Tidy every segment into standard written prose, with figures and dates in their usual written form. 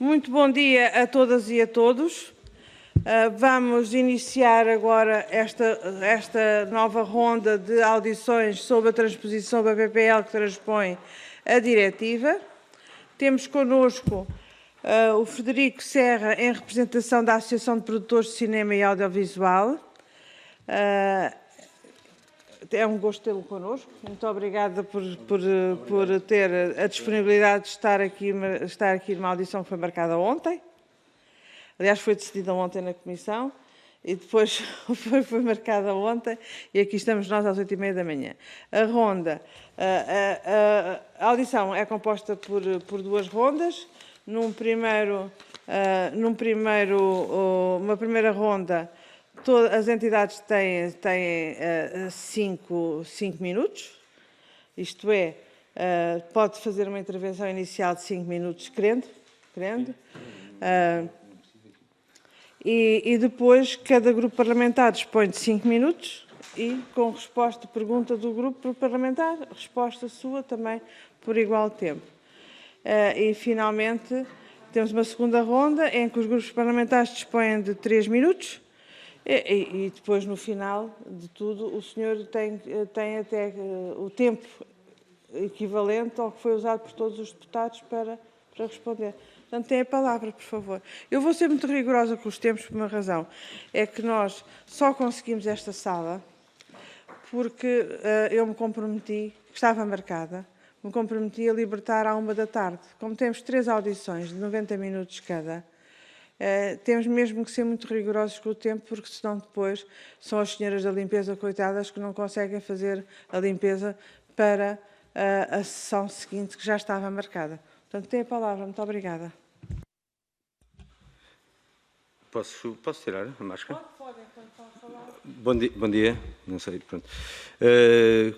Muito bom dia a todas e a todos. Vamos iniciar agora esta nova ronda de audições sobre a transposição da PPL que transpõe a diretiva. Temos connosco o Frederico Serra, em representação da Associação de Produtores de Cinema e Audiovisual. É um gosto tê-lo connosco. Muito obrigada por ter a disponibilidade de estar aqui numa audição que foi marcada ontem. Aliás, foi decidida ontem na Comissão e depois foi marcada ontem e aqui estamos nós às 8h30 da manhã. A ronda, a audição é composta por duas rondas. Uma primeira ronda, todas as entidades têm 5 minutos, isto é, pode fazer uma intervenção inicial de 5 minutos, querendo. E depois cada grupo parlamentar dispõe de 5 minutos e com resposta, pergunta do grupo parlamentar, resposta sua também por igual tempo. E finalmente temos uma segunda ronda em que os grupos parlamentares dispõem de 3 minutos e depois no final de tudo o senhor tem até o tempo equivalente ao que foi usado por todos os deputados para responder. Portanto, tem a palavra, por favor. Eu vou ser muito rigorosa com os tempos por uma razão. É que nós só conseguimos esta sala porque eu me comprometi, que estava marcada, me comprometi a libertar à 1h da tarde. Como temos 3 audições de 90 minutos cada, temos mesmo que ser muito rigorosos com o tempo, porque senão depois são as senhoras da limpeza, coitadas, que não conseguem fazer a limpeza para a sessão seguinte, que já estava marcada. Portanto, tem a palavra. Muito obrigada. Posso tirar a máscara? Pode, enquanto está a falar. Bom dia. Não sei, pronto.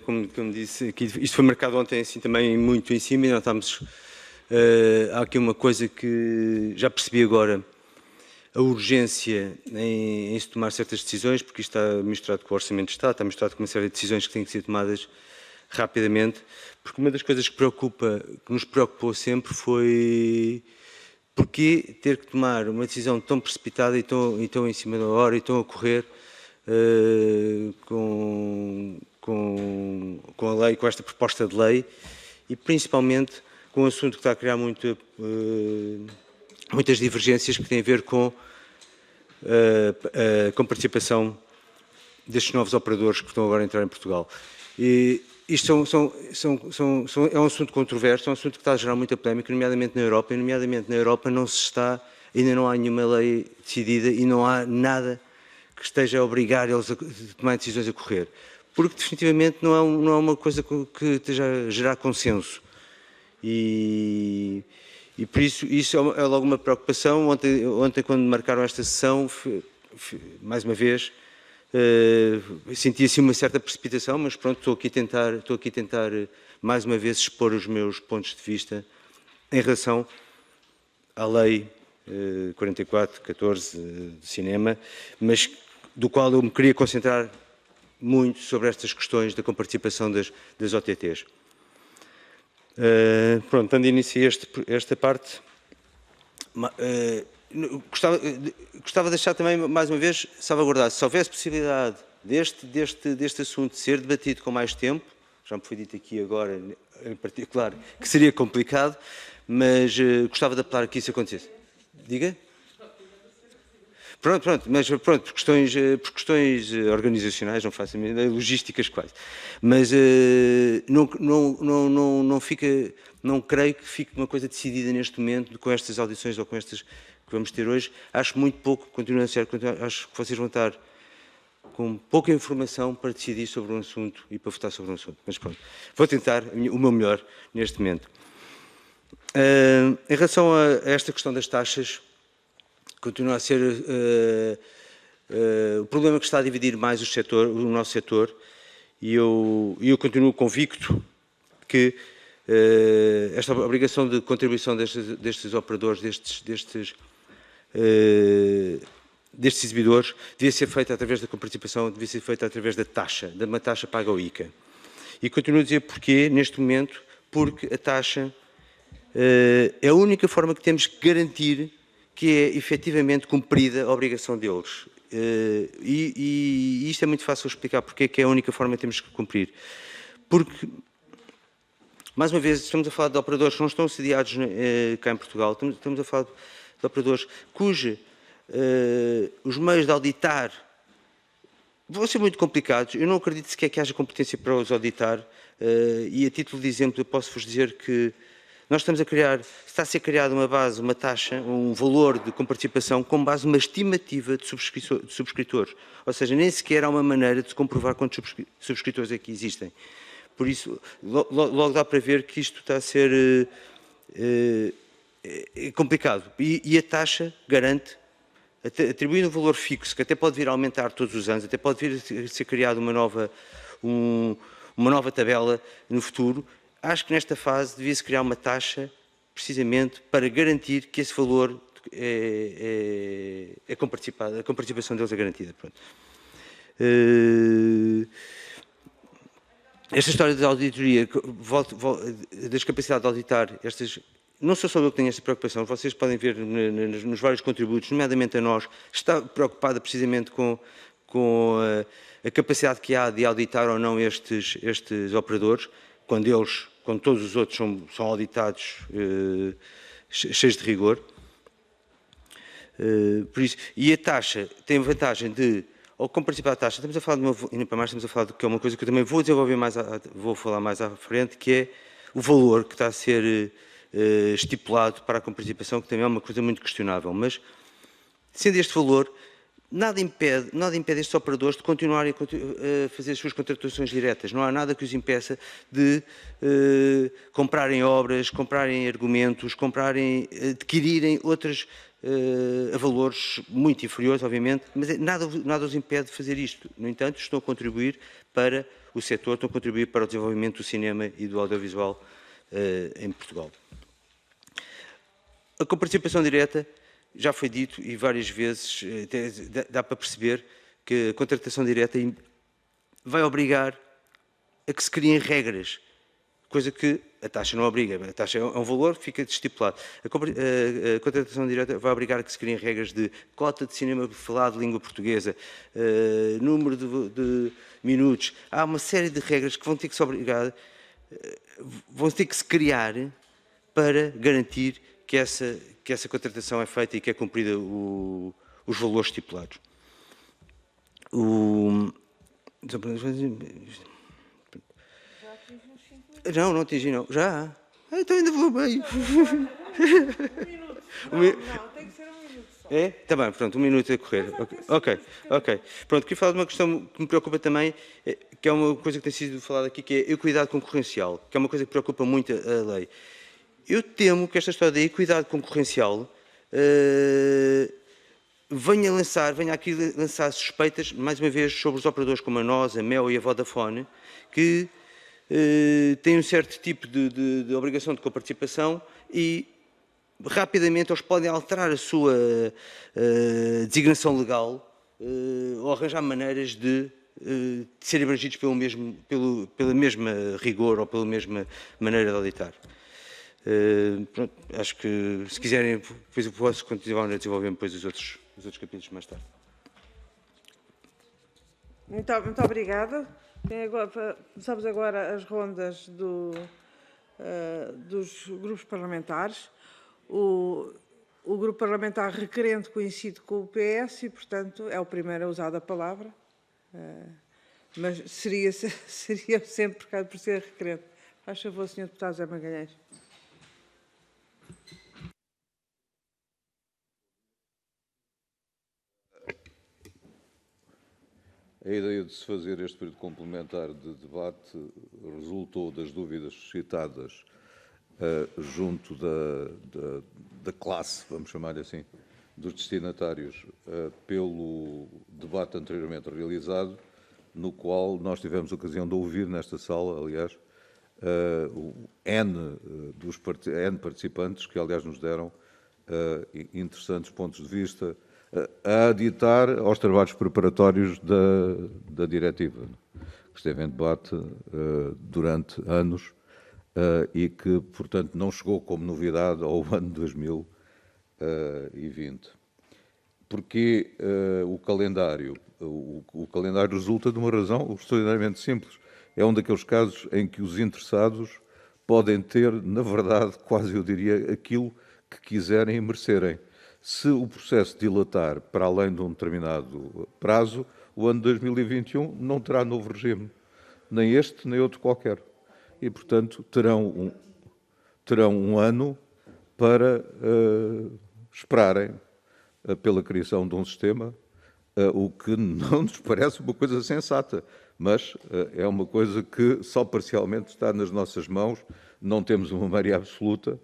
Como disse, aqui, isto foi marcado ontem assim também muito em cima e nós estamos... há aqui uma coisa que já percebi agora, a urgência em se tomar certas decisões, porque isto está misturado com o Orçamento de Estado, está misturado com uma série de decisões que têm que ser tomadas rapidamente, porque uma das coisas que nos preocupou sempre foi porque ter que tomar uma decisão tão precipitada e tão em cima da hora e tão a correr com a lei, com esta proposta de lei e principalmente com um assunto que está a criar muitas divergências que têm a ver com participação destes novos operadores que estão agora a entrar em Portugal. E isto é um assunto controverso, é um assunto que está a gerar muita polémica, nomeadamente na Europa, ainda não há nenhuma lei decidida e não há nada que esteja a obrigar eles a tomar decisões a correr. Porque definitivamente não é uma coisa que esteja a gerar consenso. E por isso é logo uma preocupação. Ontem quando marcaram esta sessão, mais uma vez, senti assim uma certa precipitação, mas pronto, estou aqui a tentar mais uma vez expor os meus pontos de vista em relação à Lei 44/14 de cinema, mas do qual eu me queria concentrar muito sobre estas questões da comparticipação das OTTs. Pronto, dando início a esta parte, gostava de deixar também, mais uma vez, salvaguardado, se houvesse possibilidade deste assunto ser debatido com mais tempo, já me foi dito aqui agora, em particular, que seria complicado, mas gostava de apelar que isso acontecesse. Diga? Pronto, mas por questões organizacionais, não faço a mínima, logísticas quase. Mas não creio que fique uma coisa decidida neste momento com estas audições ou com estas que vamos ter hoje. Acho muito pouco, continua a ser, acho que vocês vão estar com pouca informação para decidir sobre um assunto e para votar sobre um assunto. Mas pronto, vou tentar o meu melhor neste momento. Em relação a esta questão das taxas, continua a ser o problema que está a dividir mais o nosso setor, e eu continuo convicto que esta obrigação de contribuição destes operadores, destes exibidores, devia ser feita através da comparticipação, devia ser feita através da taxa, de uma taxa paga ao ICA. E continuo a dizer porquê, neste momento, porque a taxa é a única forma que temos que garantir que é efetivamente cumprida a obrigação deles. E isto é muito fácil de explicar porque é que é a única forma que temos que cumprir. Porque, mais uma vez, estamos a falar de operadores que não estão sediados cá em Portugal, estamos a falar de operadores cujos os meios de auditar vão ser muito complicados. Eu não acredito sequer que haja competência para os auditar, e a título de exemplo eu posso-vos dizer que nós está a ser criada uma base, uma taxa, um valor de comparticipação com base numa estimativa de subscritores. Ou seja, nem sequer há uma maneira de se comprovar quantos subscritores é que existem. Por isso, logo dá para ver que isto está a ser complicado. E a taxa garante, atribuindo um valor fixo, que até pode vir a aumentar todos os anos, até pode vir a ser criada uma nova tabela no futuro. Acho que nesta fase devia-se criar uma taxa, precisamente, para garantir que esse valor é comparticipado, a comparticipação deles é garantida. Pronto. Esta história da auditoria, das capacidades de auditar, não sou só eu que tenho esta preocupação, vocês podem ver nos vários contributos, nomeadamente a nós, está preocupada precisamente com a capacidade que há de auditar ou não estes operadores, quando todos os outros são auditados cheios de rigor. Por isso, e a taxa tem a vantagem de, ao compartilhar a taxa, estamos a falar de que é uma coisa que eu também vou desenvolver vou falar mais à frente, que é o valor que está a ser estipulado para a comparticipação, que também é uma coisa muito questionável. Mas, sendo este valor, nada impede estes operadores de continuarem a fazer as suas contratações diretas. Não há nada que os impeça de comprarem obras, comprarem argumentos, adquirirem outras a valores muito inferiores, obviamente, mas nada os impede de fazer isto. No entanto, estão a contribuir para o setor, estão a contribuir para o desenvolvimento do cinema e do audiovisual em Portugal. A comparticipação direta, já foi dito e várias vezes, dá para perceber que a contratação direta vai obrigar a que se criem regras, coisa que a taxa não obriga. A taxa é um valor que fica estipulado. A contratação direta vai obrigar a que se criem regras de cota de cinema falado de língua portuguesa, número de minutos. Há uma série de regras que vão ter que se obrigar, vão ter que se criar para garantir que essa contratação é feita e que é cumprida os valores estipulados. Não atingi, não. Já. Então ainda vou bem. Não, tem que ser 1 minuto só. É? Está bem, pronto, 1 minuto a correr. Ok. Pronto, queria falar de uma questão que me preocupa também, que é uma coisa que tem sido falada aqui, que é a equidade concorrencial, que é uma coisa que preocupa muito a lei. Eu temo que esta história da equidade concorrencial venha aqui lançar suspeitas, mais uma vez, sobre os operadores como a nós, a Mel e a Vodafone, que têm um certo tipo de obrigação de coparticipação e rapidamente eles podem alterar a sua designação legal ou arranjar maneiras de serem abrangidos pela mesma rigor ou pela mesma maneira de auditar. Pronto, acho que, se quiserem, depois eu posso continuar a desenvolver depois os outros capítulos mais tarde. Muito obrigada. Começamos agora as rondas dos grupos parlamentares. O grupo parlamentar requerente coincide com o PS e, portanto, é o primeiro a usar a palavra, mas seria sempre por ser requerente. Faz favor, Sr. Deputado José Magalhães. A ideia de se fazer este período complementar de debate resultou das dúvidas suscitadas junto da classe, vamos chamar assim, dos destinatários, pelo debate anteriormente realizado, no qual nós tivemos ocasião de ouvir nesta sala, aliás, N participantes, que aliás nos deram interessantes pontos de vista, a aditar aos trabalhos preparatórios da diretiva, que esteve em debate durante anos e que, portanto, não chegou como novidade ao ano 2020. Porque o calendário? O calendário resulta de uma razão extraordinariamente simples. É um daqueles casos em que os interessados podem ter, na verdade, quase eu diria, aquilo que quiserem e merecerem. Se o processo dilatar para além de um determinado prazo, o ano 2021 não terá novo regime. Nem este, nem outro qualquer. E, portanto, terão um ano para esperarem pela criação de um sistema, o que não nos parece uma coisa sensata, mas é uma coisa que só parcialmente está nas nossas mãos, não temos uma maioria absoluta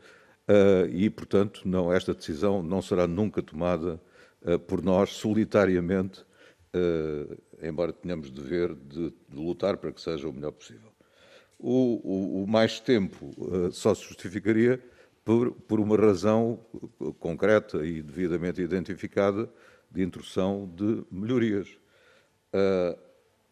e, portanto, esta decisão não será nunca tomada por nós solitariamente, embora tenhamos dever de lutar para que seja o melhor possível. O mais tempo só se justificaria por uma razão concreta e devidamente identificada de introdução de melhorias.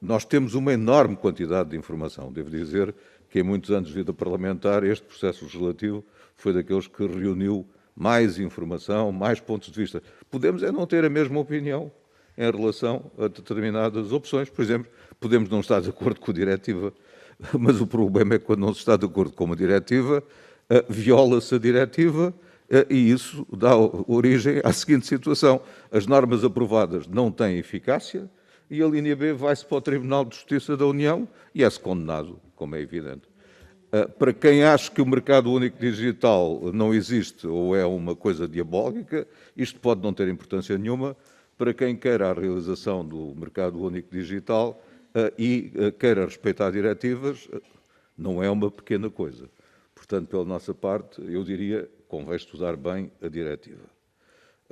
Nós temos uma enorme quantidade de informação. Devo dizer que em muitos anos de vida parlamentar este processo legislativo foi daqueles que reuniu mais informação, mais pontos de vista. Podemos não ter a mesma opinião em relação a determinadas opções. Por exemplo, podemos não estar de acordo com a diretiva, mas o problema é que quando não se está de acordo com uma diretiva, viola-se a diretiva e isso dá origem à seguinte situação. As normas aprovadas não têm eficácia e a linha B vai-se para o Tribunal de Justiça da União e é-se condenado, como é evidente. Para quem acha que o mercado único digital não existe ou é uma coisa diabólica, isto pode não ter importância nenhuma. Para quem queira a realização do mercado único digital e queira respeitar diretivas, não é uma pequena coisa. Portanto, pela nossa parte, eu diria, convém estudar bem a diretiva,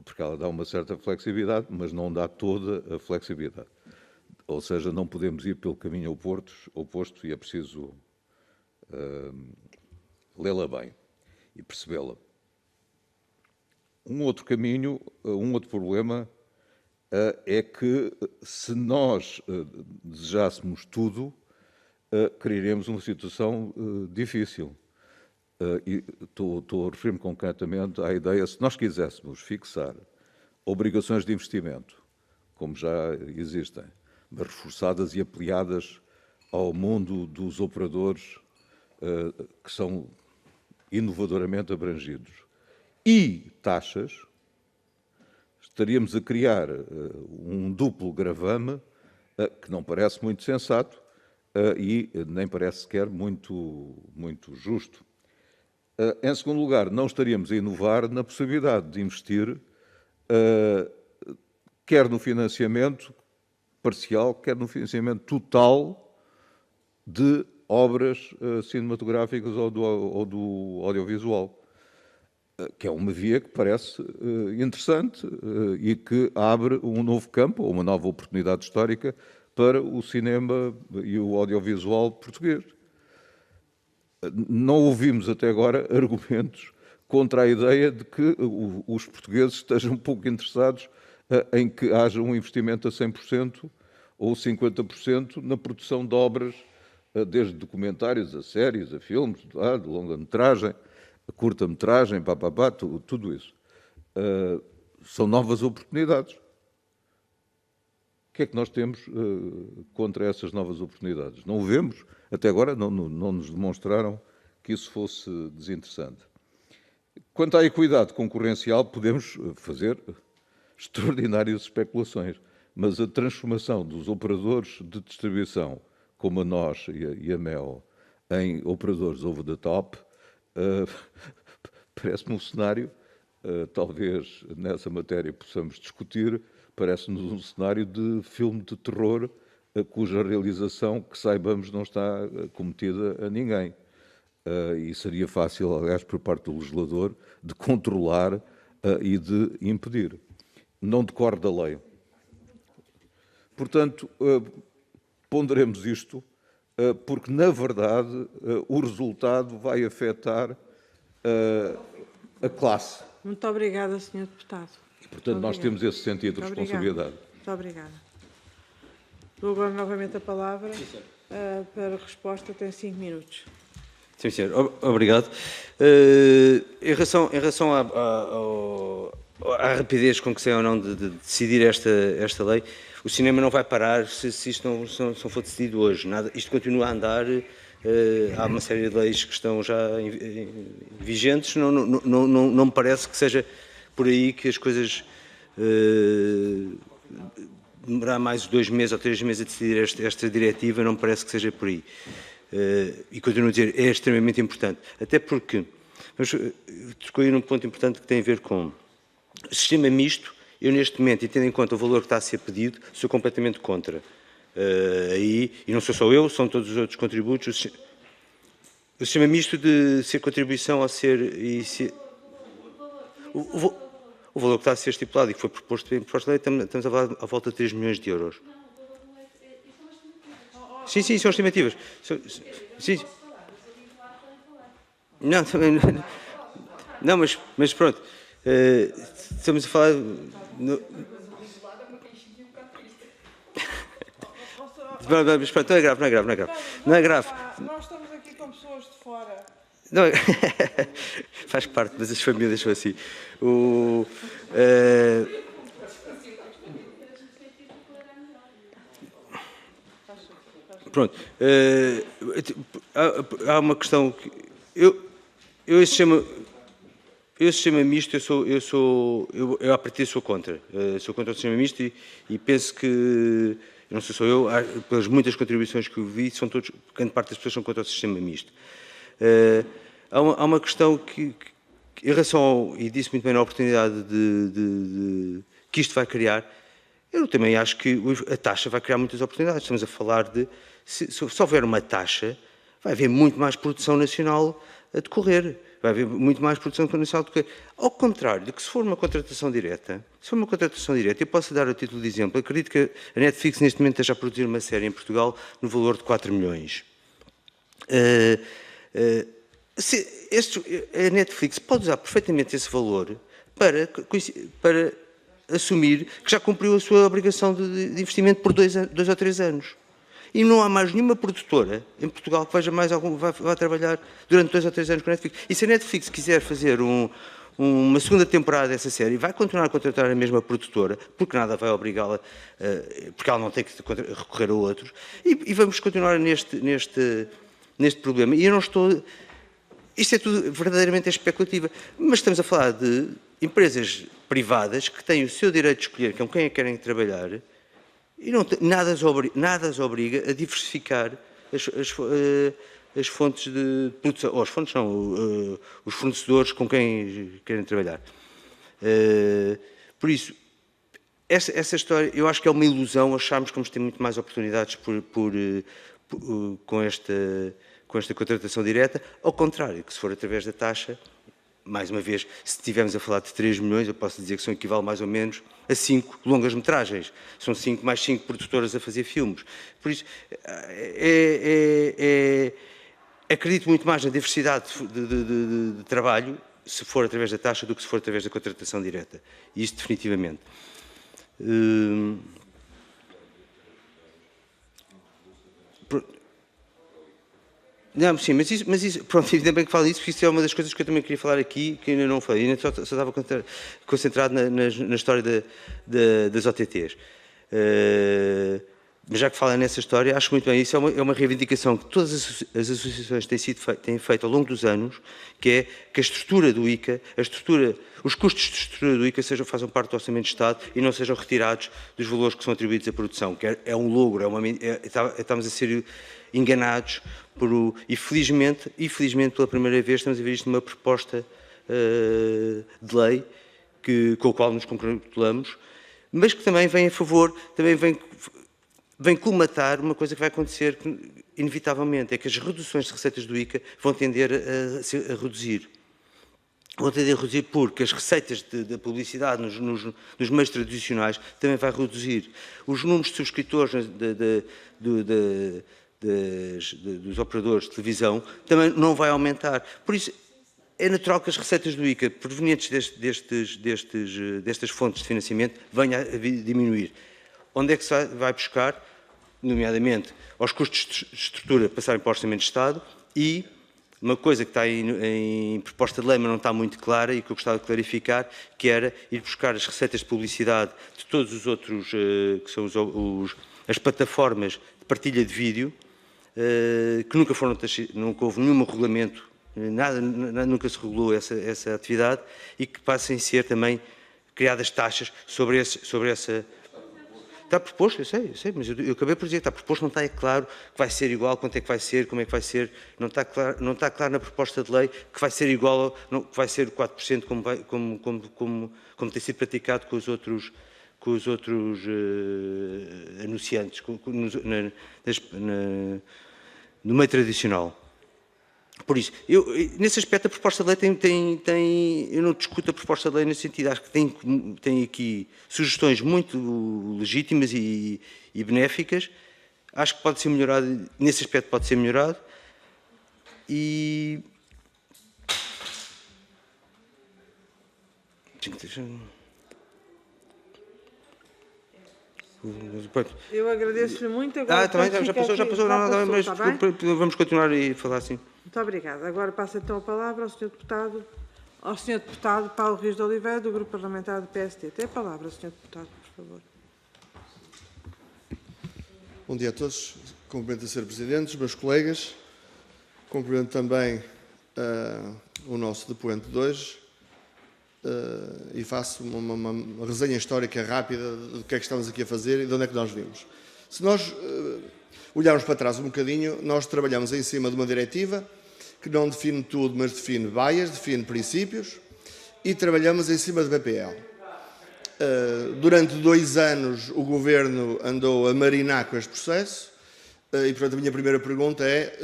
porque ela dá uma certa flexibilidade, mas não dá toda a flexibilidade. Ou seja, não podemos ir pelo caminho oposto e é preciso lê-la bem e percebê-la. Um outro caminho, um outro problema é que se nós desejássemos tudo, criaremos uma situação difícil. E estou a referir-me concretamente à ideia, se nós quiséssemos fixar obrigações de investimento, como já existem, mas reforçadas e ampliadas ao mundo dos operadores que são inovadoramente abrangidos, e taxas, estaríamos a criar um duplo gravame que não parece muito sensato e nem parece sequer muito justo. Em segundo lugar, não estaríamos a inovar na possibilidade de investir quer no financiamento parcial, quer no financiamento total de obras cinematográficas ou do audiovisual, que é uma via que parece interessante e que abre um novo campo, ou uma nova oportunidade histórica para o cinema e o audiovisual português. Não ouvimos até agora argumentos contra a ideia de que os portugueses estejam um pouco interessados em que haja um investimento a 100% ou 50% na produção de obras, desde documentários a séries, a filmes, de longa-metragem, a curta-metragem, tudo isso. São novas oportunidades. O que é que nós temos contra essas novas oportunidades? Não o vemos. Até agora não nos demonstraram que isso fosse desinteressante. Quanto à equidade concorrencial, podemos fazer extraordinárias especulações, mas a transformação dos operadores de distribuição, como a nós e a Mel, em operadores over the top, parece-me um cenário, talvez nessa matéria possamos discutir, parece-nos um cenário de filme de terror cuja realização, que saibamos, não está cometida a ninguém. E seria fácil, aliás, por parte do legislador, de controlar e de impedir. Não decorre da lei. Portanto, ponderemos isto, porque, na verdade, o resultado vai afetar a classe. Muito obrigada, Sr. Deputado. E, portanto, nós temos esse sentido de responsabilidade. Muito obrigada. Dou agora novamente a palavra para a resposta, tem 5 minutos. Sim, senhor. Obrigado. Em relação à rapidez com que se é ou não de decidir esta lei, o cinema não vai parar se isto não for decidido hoje. Isto continua a andar. Há uma série de leis que estão já vigentes. Não me parece que seja por aí que as coisas demorar mais 2 meses ou 3 meses a decidir esta diretiva, não me parece que seja por aí. E continuo a dizer, é extremamente importante. Até porque, escolhi num ponto importante que tem a ver com o sistema misto. Eu, neste momento, e tendo em conta o valor que está a ser pedido, sou completamente contra. E não sou só eu, são todos os outros contributos. O sistema misto de ser contribuição ou ser... O valor que está a ser estipulado e que foi proposto em proposta de lei, estamos a falar à volta de 3 milhões de euros. Sim, são estimativas. Sim. Não, também não, mas pronto. Estamos a falar... Mas pronto, não é grave. Não é grave. Nós estamos aqui com pessoas de fora. Não, faz parte, mas as famílias são assim. Pronto. Há uma questão que esse sistema misto, eu a partir sou contra. Sou contra o sistema misto e penso que, não sei só eu, pelas muitas contribuições que eu vi, grande parte das pessoas são contra o sistema misto. Há uma questão que em relação ao, e disse muito bem na oportunidade que isto vai criar, eu também acho que a taxa vai criar muitas oportunidades. Estamos a falar de, se houver uma taxa, vai haver muito mais produção nacional a decorrer. Vai haver muito mais produção nacional a decorrer. Ao contrário de que se for uma contratação direta, eu posso dar a título de exemplo, acredito que a Netflix neste momento esteja a produzir uma série em Portugal no valor de 4 milhões. A Netflix pode usar perfeitamente esse valor para assumir que já cumpriu a sua obrigação de investimento por 2 ou 3 anos. E não há mais nenhuma produtora em Portugal que vai trabalhar durante 2 ou 3 anos com a Netflix. E se a Netflix quiser fazer uma segunda temporada dessa série, vai continuar a contratar a mesma produtora, porque nada vai obrigá-la, porque ela não tem que recorrer a outros. E vamos continuar neste problema. E eu não estou... Isto é tudo verdadeiramente especulativo, mas estamos a falar de empresas privadas que têm o seu direito de escolher com quem querem trabalhar e nada as obriga a diversificar as fontes de produção, ou as fontes não, os fornecedores com quem querem trabalhar. Por isso, essa história, eu acho que é uma ilusão acharmos que vamos ter muito mais oportunidades com esta contratação direta, ao contrário, que se for através da taxa, mais uma vez, se estivermos a falar de 3 milhões, eu posso dizer que equivale mais ou menos a 5 longas-metragens. São 5 mais 5 produtoras a fazer filmes. Por isso, acredito muito mais na diversidade de trabalho, se for através da taxa, do que se for através da contratação direta. Isto definitivamente. Não, sim, mas isso, pronto, ainda bem que falo isso, porque isso é uma das coisas que eu também queria falar aqui, que ainda não falei, ainda só estava concentrado na história das OTTs. Mas já que fala nessa história, acho muito bem, isso é uma reivindicação que todas as associações têm feito ao longo dos anos, que é que a estrutura do ICA, os custos de estrutura do ICA façam parte do Orçamento de Estado e não sejam retirados dos valores que são atribuídos à produção, que é um logro, estamos a ser enganados e felizmente pela primeira vez estamos a ver isto numa proposta de lei com a qual nos congratulamos, mas que também vem a favor, também vem colmatar uma coisa que vai acontecer inevitavelmente, é que as reduções de receitas do ICA vão tender a reduzir. Vão tender a reduzir porque as receitas da publicidade nos meios tradicionais também vai reduzir. Os números de subscritores dos operadores de televisão também não vai aumentar. Por isso, é natural que as receitas do ICA provenientes destas fontes de financiamento venham a diminuir. Onde é que se vai buscar? Nomeadamente aos custos de estrutura passarem para o Orçamento de Estado e uma coisa que está em proposta de lei, mas não está muito clara e que eu gostava de clarificar, que era ir buscar as receitas de publicidade de todos os outros, que são as plataformas de partilha de vídeo, que nunca houve nenhum regulamento, nunca se regulou essa atividade, e que passem a ser também criadas taxas sobre essa... Está proposto, eu sei, mas eu acabei por dizer, está proposto, não está claro que vai ser igual, quanto é que vai ser, como é que vai ser, não está claro na proposta de lei que vai ser igual, que vai ser 4% como tem sido praticado com os outros anunciantes no meio tradicional. Por isso, nesse aspecto a proposta de lei eu não discuto a proposta de lei nesse sentido, acho que tem aqui sugestões muito legítimas e benéficas, acho que pode ser melhorado, nesse aspecto pode ser melhorado, e... Eu agradeço-lhe muito. Agora também, já passou, mas vamos continuar a falar assim. Muito obrigada. Agora passo então a palavra ao Sr. Deputado Paulo Rios de Oliveira, do Grupo Parlamentar do PSD. Tem a palavra, Sr. Deputado, por favor. Bom dia a todos. Cumprimento a Sr. Presidente, os meus colegas. Cumprimento também o nosso depoente de hoje e faço uma resenha histórica rápida do que é que estamos aqui a fazer e de onde é que nós vimos. Se nós olharmos para trás um bocadinho, nós trabalhamos em cima de uma diretiva que não define tudo, mas define baias, define princípios, e trabalhamos em cima de BPL. Durante 2 anos o Governo andou a marinar com este processo e, portanto, a minha primeira pergunta é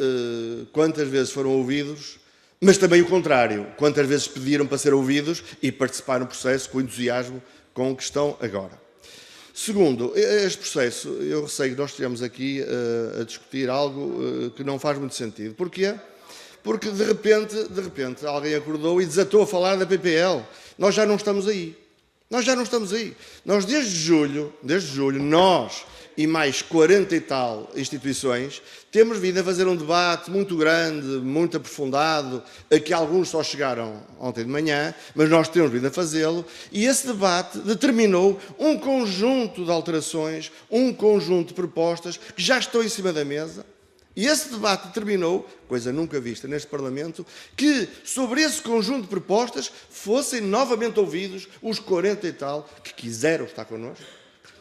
quantas vezes foram ouvidos, mas também o contrário, quantas vezes pediram para ser ouvidos e participar no processo com o entusiasmo com que estão agora. Segundo, este processo, eu receio que nós estejamos aqui a discutir algo que não faz muito sentido. Porquê? Porque de repente alguém acordou e desatou a falar da PPL. Nós já não estamos aí. Nós desde julho, nós e mais 40 e tal instituições, temos vindo a fazer um debate muito grande, muito aprofundado, a que alguns só chegaram ontem de manhã, mas nós temos vindo a fazê-lo, e esse debate determinou um conjunto de alterações, um conjunto de propostas que já estão em cima da mesa, e esse debate determinou, coisa nunca vista neste Parlamento, que sobre esse conjunto de propostas fossem novamente ouvidos os 40 e tal que quiseram estar connosco,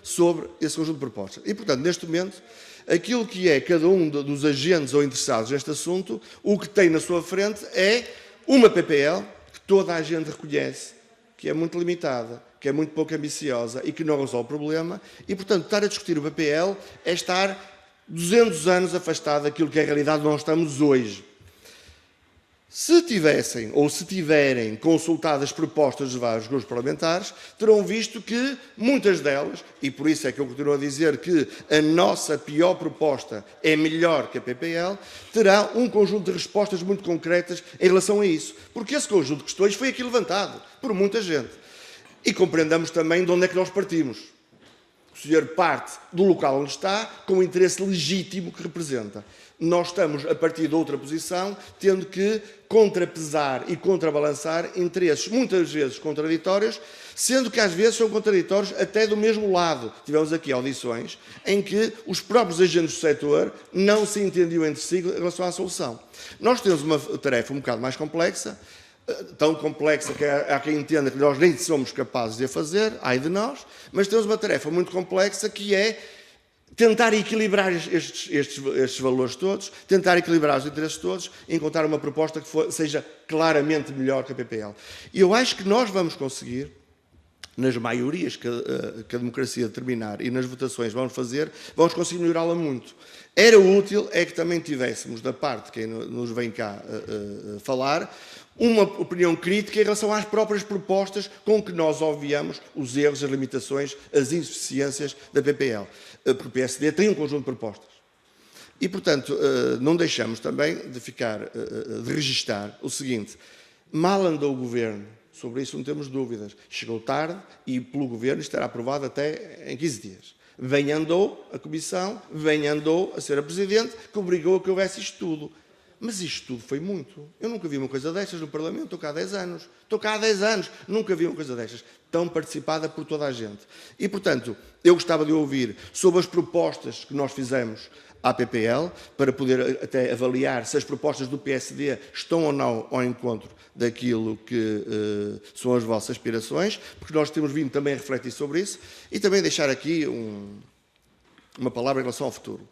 sobre esse conjunto de propostas. E, portanto, neste momento, aquilo que é cada um dos agentes ou interessados neste assunto, o que tem na sua frente é uma PPL que toda a gente reconhece que é muito limitada, que é muito pouco ambiciosa e que não resolve o problema. E, portanto, estar a discutir o PPL é estar 200 anos afastado daquilo que é a realidade onde nós estamos hoje. Se tivessem ou se tiverem consultado as propostas de vários grupos parlamentares, terão visto que muitas delas, e por isso é que eu continuo a dizer que a nossa pior proposta é melhor que a PPL, terá um conjunto de respostas muito concretas em relação a isso. Porque esse conjunto de questões foi aqui levantado por muita gente. E compreendamos também de onde é que nós partimos. O senhor parte do local onde está com o interesse legítimo que representa. Nós estamos a partir de outra posição, tendo que contrapesar e contrabalançar interesses muitas vezes contraditórios, sendo que às vezes são contraditórios até do mesmo lado. Tivemos aqui audições em que os próprios agentes do setor não se entendiam entre si em relação à solução. Nós temos uma tarefa um bocado mais complexa, tão complexa que há quem entenda que nós nem somos capazes de a fazer, ai de nós, mas temos uma tarefa muito complexa que é tentar equilibrar estes valores todos, tentar equilibrar os interesses todos e encontrar uma proposta que seja claramente melhor que a PPL. E eu acho que nós vamos conseguir, nas maiorias que a democracia determinar e nas votações vamos fazer, vamos conseguir melhorá-la muito. Era útil é que também tivéssemos, da parte de quem nos vem cá falar, uma opinião crítica em relação às próprias propostas com que nós obviamos os erros, as limitações, as insuficiências da PPL. Porque o PSD tem um conjunto de propostas. E, portanto, não deixamos também de registar o seguinte: mal andou o Governo, sobre isso não temos dúvidas, chegou tarde e pelo Governo estará aprovado até em 15 dias. Bem andou a Comissão, bem andou a Sra. Presidente, que obrigou a que houvesse isto tudo. Mas isto tudo foi muito. Eu nunca vi uma coisa destas no Parlamento, estou cá há 10 anos. Estou cá há 10 anos, nunca vi uma coisa destas tão participada por toda a gente. E, portanto, eu gostava de ouvir sobre as propostas que nós fizemos à PPL, para poder até avaliar se as propostas do PSD estão ou não ao encontro daquilo que são as vossas aspirações, porque nós temos vindo também a refletir sobre isso, e também deixar aqui uma palavra em relação ao futuro.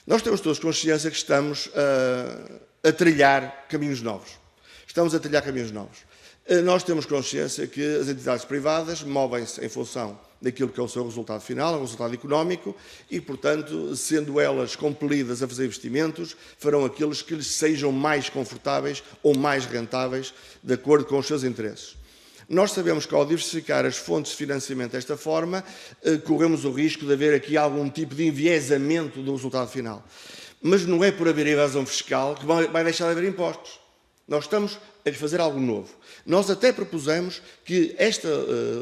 Nós temos todos consciência que estamos a trilhar caminhos novos. Estamos a trilhar caminhos novos. Nós temos consciência que as entidades privadas movem-se em função daquilo que é o seu resultado final, o resultado económico, e, portanto, sendo elas compelidas a fazer investimentos, farão aqueles que lhes sejam mais confortáveis ou mais rentáveis, de acordo com os seus interesses. Nós sabemos que, ao diversificar as fontes de financiamento desta forma, corremos o risco de haver aqui algum tipo de enviesamento do resultado final. Mas não é por haver evasão fiscal que vai deixar de haver impostos. Nós estamos a fazer algo novo. Nós até propusemos que esta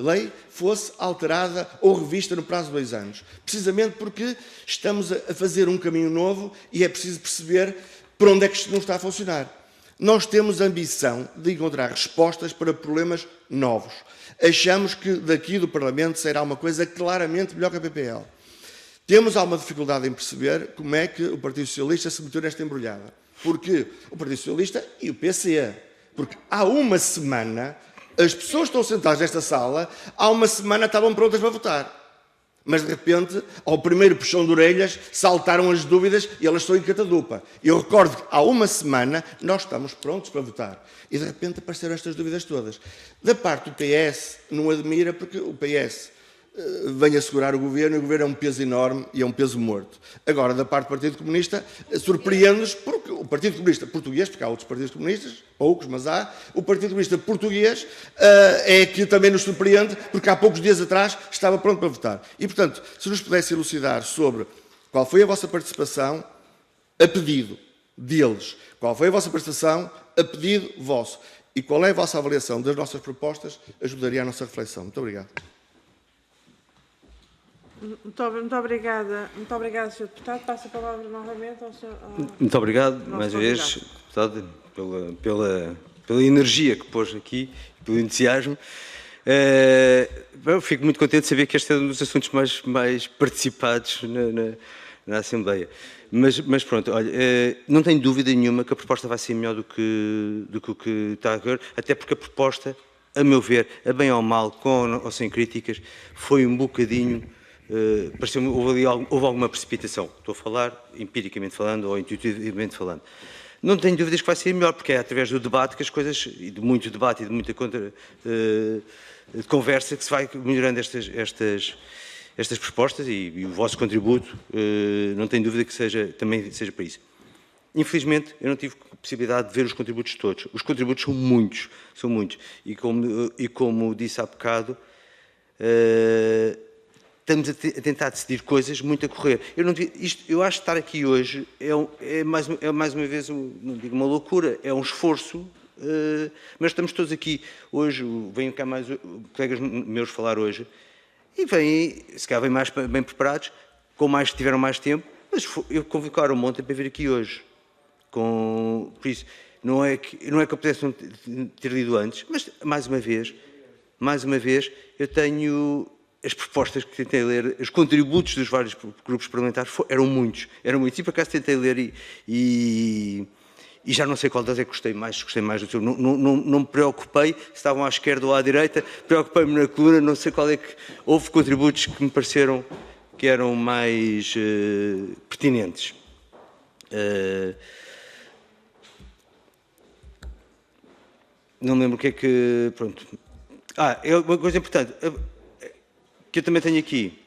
lei fosse alterada ou revista no prazo de 2 anos, precisamente porque estamos a fazer um caminho novo e é preciso perceber para onde é que isto não está a funcionar. Nós temos a ambição de encontrar respostas para problemas novos. Achamos que daqui do Parlamento sairá uma coisa claramente melhor que a PPL. Temos alguma dificuldade em perceber como é que o Partido Socialista se meteu nesta embrulhada. Porque o Partido Socialista e o PC. Porque há uma semana, as pessoas que estão sentadas nesta sala, há uma semana estavam prontas para votar. Mas, de repente, ao primeiro puxão de orelhas, saltaram as dúvidas e elas estão em catadupa. Eu recordo que há uma semana nós estamos prontos para votar. E, de repente, apareceram estas dúvidas todas. Da parte do PS, não admira, porque o PS vem assegurar o governo e o governo é um peso enorme e é um peso morto. Agora, da parte do Partido Comunista, surpreende-nos, porque o Partido Comunista português, porque há outros partidos comunistas, poucos, mas há, o Partido Comunista português é que também nos surpreende, porque há poucos dias atrás estava pronto para votar. E, portanto, se nos pudesse elucidar sobre qual foi a vossa participação a pedido deles, qual foi a vossa participação a pedido vosso e qual é a vossa avaliação das nossas propostas, ajudaria a nossa reflexão. Muito obrigado. Muito obrigada, Sr. Deputado. Passo a palavra novamente ao Sr. Muito obrigado, mais uma vez, Deputado, pela energia que pôs aqui, pelo entusiasmo. Eu fico muito contente de saber que este é um dos assuntos mais participados na Assembleia. Mas pronto, olha, não tenho dúvida nenhuma que a proposta vai ser melhor do que o que está agora, até porque a proposta, a meu ver, a bem ou mal, com ou sem críticas, foi um bocadinho... houve alguma precipitação. Estou a falar empiricamente falando ou intuitivamente falando. Não tenho dúvidas que vai ser melhor, porque é através do debate que as coisas, e de muito debate e de muita conversa, que se vai melhorando estas propostas e o vosso contributo, não tenho dúvida que também seja para isso. Infelizmente, eu não tive possibilidade de ver os contributos todos. Os contributos são muitos. E como disse há bocado, estamos a tentar decidir coisas muito a correr. Eu acho que estar aqui hoje é mais uma vez, não digo uma loucura, é um esforço, mas estamos todos aqui hoje, venham cá mais colegas meus falar hoje, e vêm, se calhar vêm mais bem preparados, tiveram mais tempo, mas convocaram-me ontem para vir aqui hoje. Por isso, não é que eu pudesse ter lido antes, mas mais uma vez, eu tenho... As propostas que tentei ler, os contributos dos vários grupos parlamentares eram muitos. E por acaso tentei ler e já não sei qual das é que gostei mais do seu. Não me preocupei se estavam à esquerda ou à direita, preocupei-me na coluna, não sei qual é que... Houve contributos que me pareceram que eram mais pertinentes. Não me lembro o que é que... Pronto. É uma coisa importante... que eu também tenho aqui,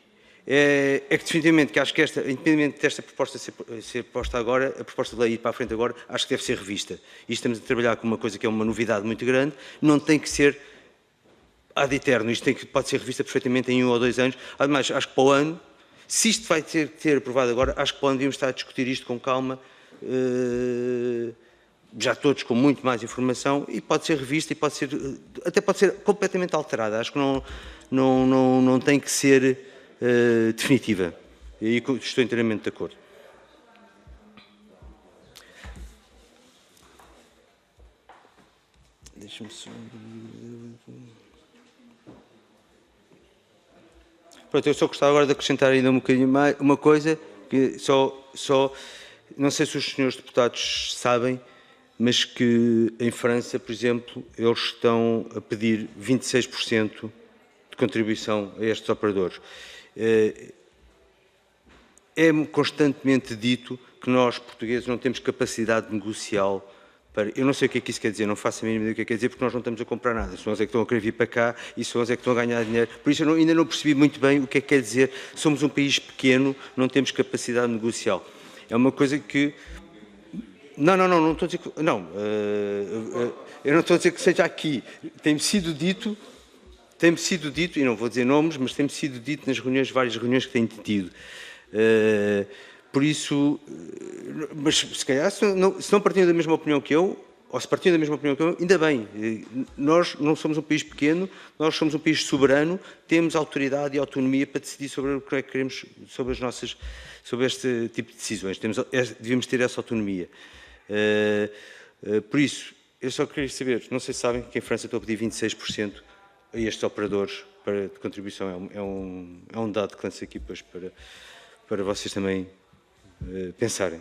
é que definitivamente, que acho que independentemente desta proposta ser posta agora, a proposta de lei ir para a frente agora, acho que deve ser revista. E estamos a trabalhar com uma coisa que é uma novidade muito grande, não tem que ser ad eterno, pode ser revista perfeitamente em 1 ou 2 anos. Ademais, acho que para o ano, se isto vai ter aprovado agora, acho que para o ano devíamos estar a discutir isto com calma, já todos com muito mais informação, e pode ser revista e até pode ser completamente alterada. Acho que não tem que ser definitiva. E aí estou inteiramente de acordo. Deixa-me só... Pronto, eu só gostava agora de acrescentar ainda um bocadinho mais, uma coisa, que não sei se os senhores deputados sabem, mas que em França, por exemplo, eles estão a pedir 26% de contribuição a estes operadores. É constantemente dito que nós, portugueses, não temos capacidade negocial para... Eu não sei o que é que isso quer dizer, não faço a mínima ideia do que quer dizer, porque nós não estamos a comprar nada. São eles é que estão a querer vir para cá e são eles é que estão a ganhar dinheiro. Por isso eu ainda não percebi muito bem o que é que quer dizer. Somos um país pequeno, não temos capacidade negocial. É uma coisa que... Não estou a dizer que... Não, eu não estou a dizer que seja aqui. Tem-me sido dito, e não vou dizer nomes, mas tem-me sido dito nas reuniões, várias reuniões que tenho tido. Por isso, mas se calhar, se não partiam da mesma opinião que eu, ou se partiam da mesma opinião que eu, ainda bem. Nós não somos um país pequeno, nós somos um país soberano, temos autoridade e autonomia para decidir sobre o que é que queremos, sobre este tipo de decisões. Devemos ter essa autonomia. Por isso, eu só queria saber, não sei se sabem que em França estou a pedir 26% a estes operadores de contribuição. É um dado que lanço aqui depois para vocês também pensarem.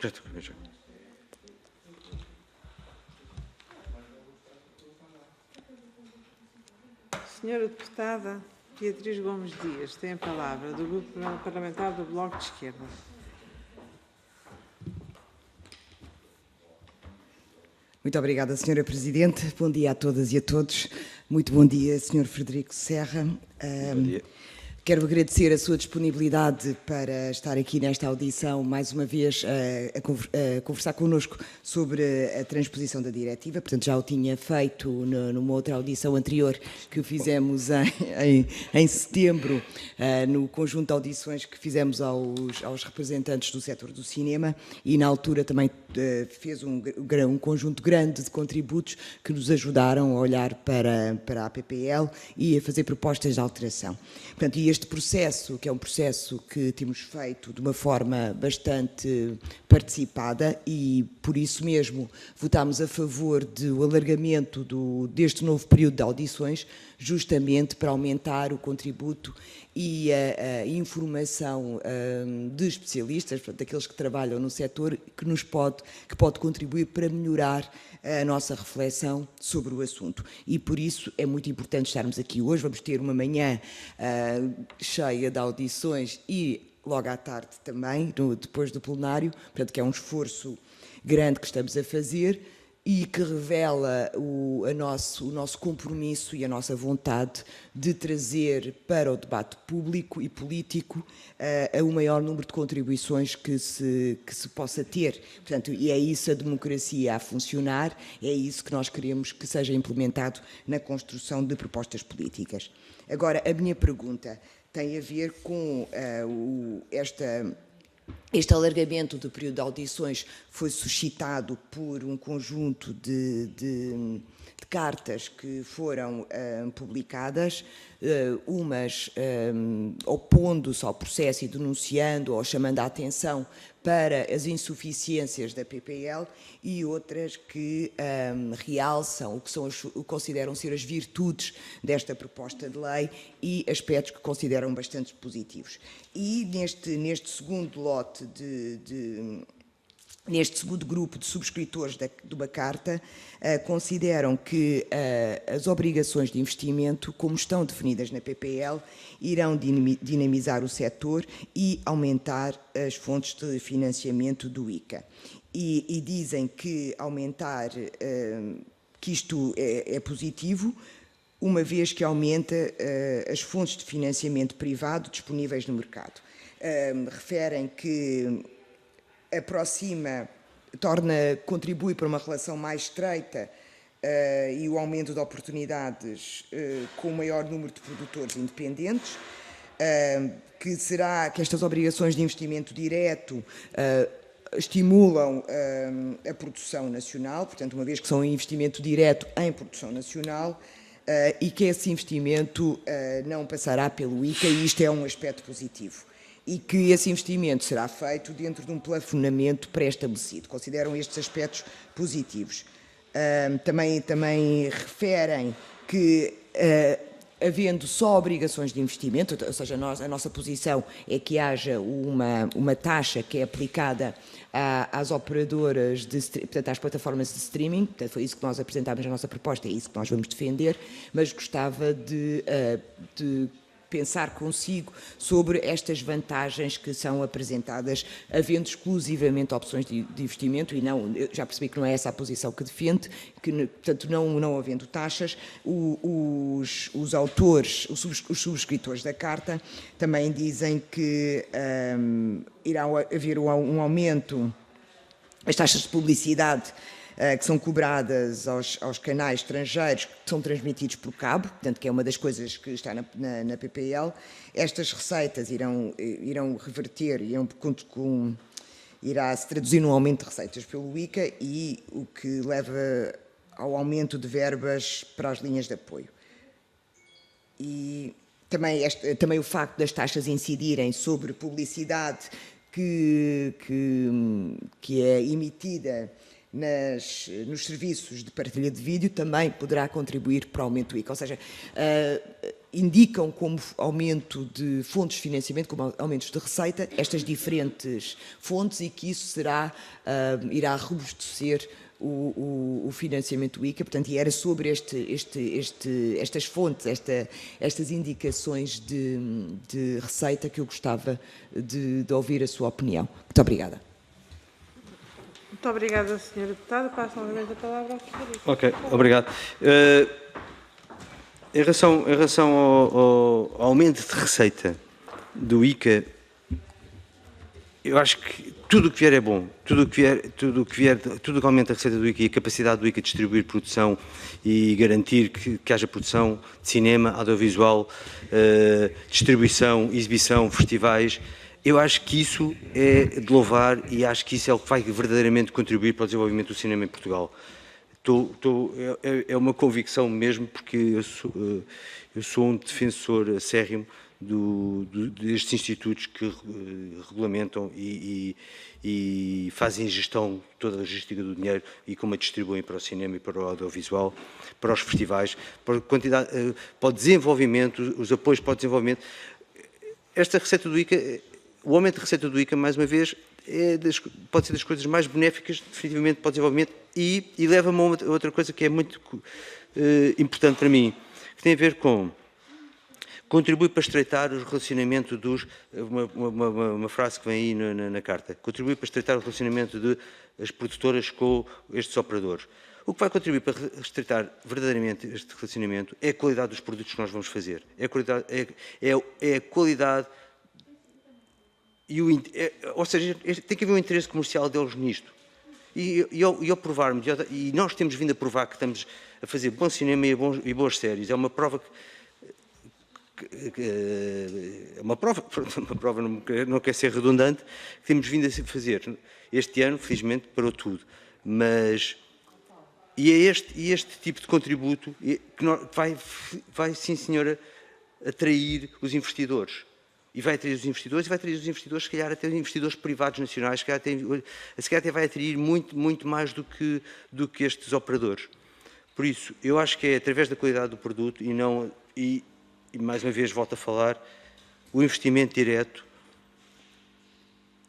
Já estou a ver. Senhora deputada Beatriz Gomes Dias tem a palavra, do Grupo Parlamentar do Bloco de Esquerda. Muito obrigada, Sra. Presidente. Bom dia a todas e a todos. Muito bom dia, Sr. Frederico Serra. Bom dia. Quero agradecer a sua disponibilidade para estar aqui nesta audição, mais uma vez, a conversar connosco sobre a transposição da diretiva. Portanto, já o tinha feito numa outra audição anterior que fizemos em setembro, no conjunto de audições que fizemos aos representantes do setor do cinema, e na altura também fez um conjunto grande de contributos que nos ajudaram a olhar para a PPL e a fazer propostas de alteração. Portanto, e este processo, que é um processo que temos feito de uma forma bastante participada, e por isso mesmo votámos a favor do alargamento deste novo período de audições, justamente para aumentar o contributo e a informação de especialistas, portanto, daqueles que trabalham no setor, que pode contribuir para melhorar a nossa reflexão sobre o assunto. E por isso é muito importante estarmos aqui hoje. Vamos ter uma manhã cheia de audições e logo à tarde também, depois do plenário, portanto, que é um esforço grande que estamos a fazer e que revela o nosso compromisso e a nossa vontade de trazer para o debate público e político o maior número de contribuições que se possa ter. Portanto, e é isso a democracia a funcionar, é isso que nós queremos que seja implementado na construção de propostas políticas. Agora, a minha pergunta tem a ver com este alargamento do período de audições. Foi suscitado por um conjunto de cartas que foram publicadas, umas opondo-se ao processo e denunciando ou chamando a atenção para as insuficiências da PPL, e outras que realçam o que consideram ser as virtudes desta proposta de lei e aspectos que consideram bastante positivos. E neste segundo lote neste segundo grupo de subscritores de uma carta, consideram que as obrigações de investimento, como estão definidas na PPL, irão dinamizar o setor e aumentar as fontes de financiamento do ICA. E dizem que que isto é positivo, uma vez que aumenta as fontes de financiamento privado disponíveis no mercado. Referem que contribui para uma relação mais estreita e o aumento de oportunidades com o maior número de produtores independentes, que estas obrigações de investimento direto estimulam a produção nacional, portanto, uma vez que são um investimento direto em produção nacional, e que esse investimento não passará pelo ICA, e isto é um aspecto positivo. E que esse investimento será feito dentro de um plafonamento pré-estabelecido. Consideram estes aspectos positivos. Também referem que, havendo só obrigações de investimento, ou seja, a nossa posição é que haja uma taxa que é aplicada às operadoras, portanto, às plataformas de streaming. Portanto, foi isso que nós apresentámos na nossa proposta, é isso que nós vamos defender, mas gostava de pensar consigo sobre estas vantagens que são apresentadas, havendo exclusivamente opções de investimento, e não, já percebi que não é essa a posição que defende, que, portanto, não havendo taxas, os autores, os subscritores da Carta, também dizem que irá haver um aumento, as taxas de publicidade que são cobradas aos canais estrangeiros que são transmitidos por cabo, portanto, que é uma das coisas que está na PPL. Estas receitas irão reverter, irá se traduzir num aumento de receitas pelo ICA, e o que leva ao aumento de verbas para as linhas de apoio. E também o facto das taxas incidirem sobre publicidade que é emitida nos serviços de partilha de vídeo também poderá contribuir para o aumento do ICA. Ou seja, indicam como aumento de fontes de financiamento, como aumentos de receita, estas diferentes fontes, e que isso irá robustecer o financiamento do ICA. Portanto, e era sobre estas fontes, estas indicações de receita que eu gostava de ouvir a sua opinião. Muito obrigada. Muito obrigada, Sra. Deputada. Passo novamente a palavra ao Sr. Ok, obrigado. Em relação ao aumento de receita do ICA, eu acho que tudo o que vier é bom. Tudo o que aumenta a receita do ICA e a capacidade do ICA de distribuir produção e garantir que haja produção de cinema, audiovisual, distribuição, exibição, festivais. Eu acho que isso é de louvar, e acho que isso é o que vai verdadeiramente contribuir para o desenvolvimento do cinema em Portugal. É uma convicção mesmo, porque eu sou um defensor acérrimo destes institutos que regulamentam e fazem gestão, toda a logística do dinheiro, e como a distribuem para o cinema e para o audiovisual, para os festivais, para o desenvolvimento, os apoios para o desenvolvimento. Esta receita do ICA, o aumento de receita do ICA, mais uma vez, pode ser das coisas mais benéficas, definitivamente, para o desenvolvimento, e leva-me a outra coisa que é muito importante para mim, que tem a ver com contribui para estreitar o relacionamento uma frase que vem aí na carta, contribui para estreitar o relacionamento das produtoras com estes operadores. O que vai contribuir para estreitar verdadeiramente este relacionamento é a qualidade dos produtos que nós vamos fazer, é a qualidade ou seja, tem que haver um interesse comercial deles nisto. E ao provarmos, e nós temos vindo a provar que estamos a fazer bom cinema e boas séries, é uma prova não quer ser redundante, que temos vindo a fazer. Este ano, felizmente, parou tudo. E é este tipo de contributo que vai, sim senhora, atrair os investidores. E vai atrair os investidores, se calhar até investidores privados nacionais, se calhar até vai atrair muito mais do que estes operadores. Por isso, eu acho que é através da qualidade do produto e mais uma vez volto a falar, o investimento direto,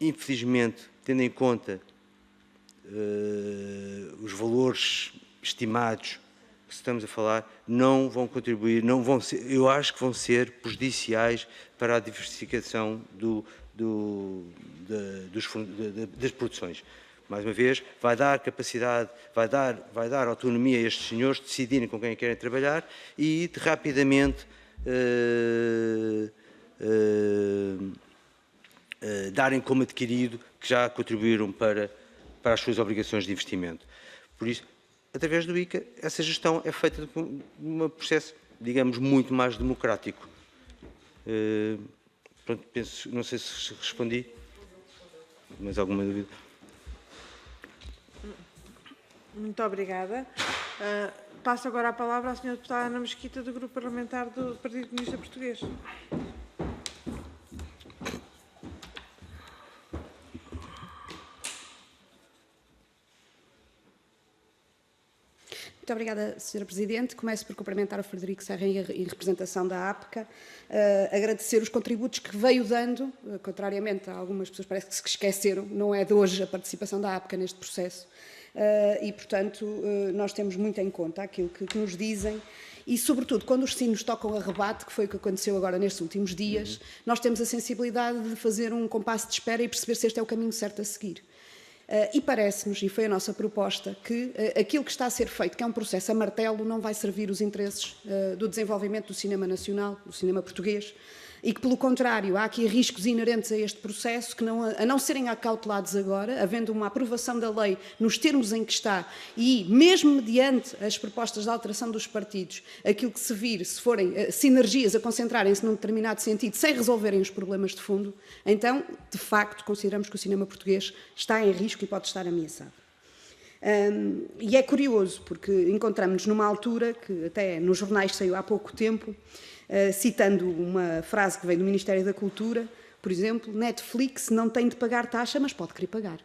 infelizmente, tendo em conta os valores estimados que estamos a falar, não vão contribuir, eu acho que vão ser prejudiciais para a diversificação das produções. Mais uma vez, vai dar capacidade, vai dar autonomia a estes senhores de decidirem com quem querem trabalhar e de rapidamente darem como adquirido que já contribuíram para as suas obrigações de investimento. Por isso, através do ICA, essa gestão é feita de um processo, digamos, muito mais democrático. Pronto, não sei se respondi, mas alguma dúvida? Muito obrigada. Passo agora a palavra à senhora deputada Ana Mesquita, do Grupo Parlamentar do Partido Comunista Português. Muito obrigada, Sra. Presidente. Começo por cumprimentar o Frederico Serra em representação da APCA, agradecer os contributos que veio dando, contrariamente a algumas pessoas parece que se esqueceram, não é de hoje a participação da APCA neste processo, e, portanto, nós temos muito em conta aquilo que nos dizem e, sobretudo, quando os sinos tocam a rebate, que foi o que aconteceu agora nestes últimos dias, nós temos a sensibilidade de fazer um compasso de espera e perceber se este é o caminho certo a seguir. E parece-nos, e foi a nossa proposta, que aquilo que está a ser feito, que é um processo a martelo, não vai servir os interesses do desenvolvimento do cinema nacional, do cinema português, e que, pelo contrário, há aqui riscos inerentes a este processo que, a não serem acautelados agora, havendo uma aprovação da lei nos termos em que está, e mesmo mediante as propostas de alteração dos partidos, aquilo que se vir, se forem sinergias a concentrarem-se num determinado sentido, sem resolverem os problemas de fundo, então, de facto, consideramos que o cinema português está em risco e pode estar ameaçado. E é curioso, porque encontramos-nos numa altura que até nos jornais saiu há pouco tempo, citando uma frase que veio do Ministério da Cultura, por exemplo, Netflix não tem de pagar taxa, mas pode querer pagar.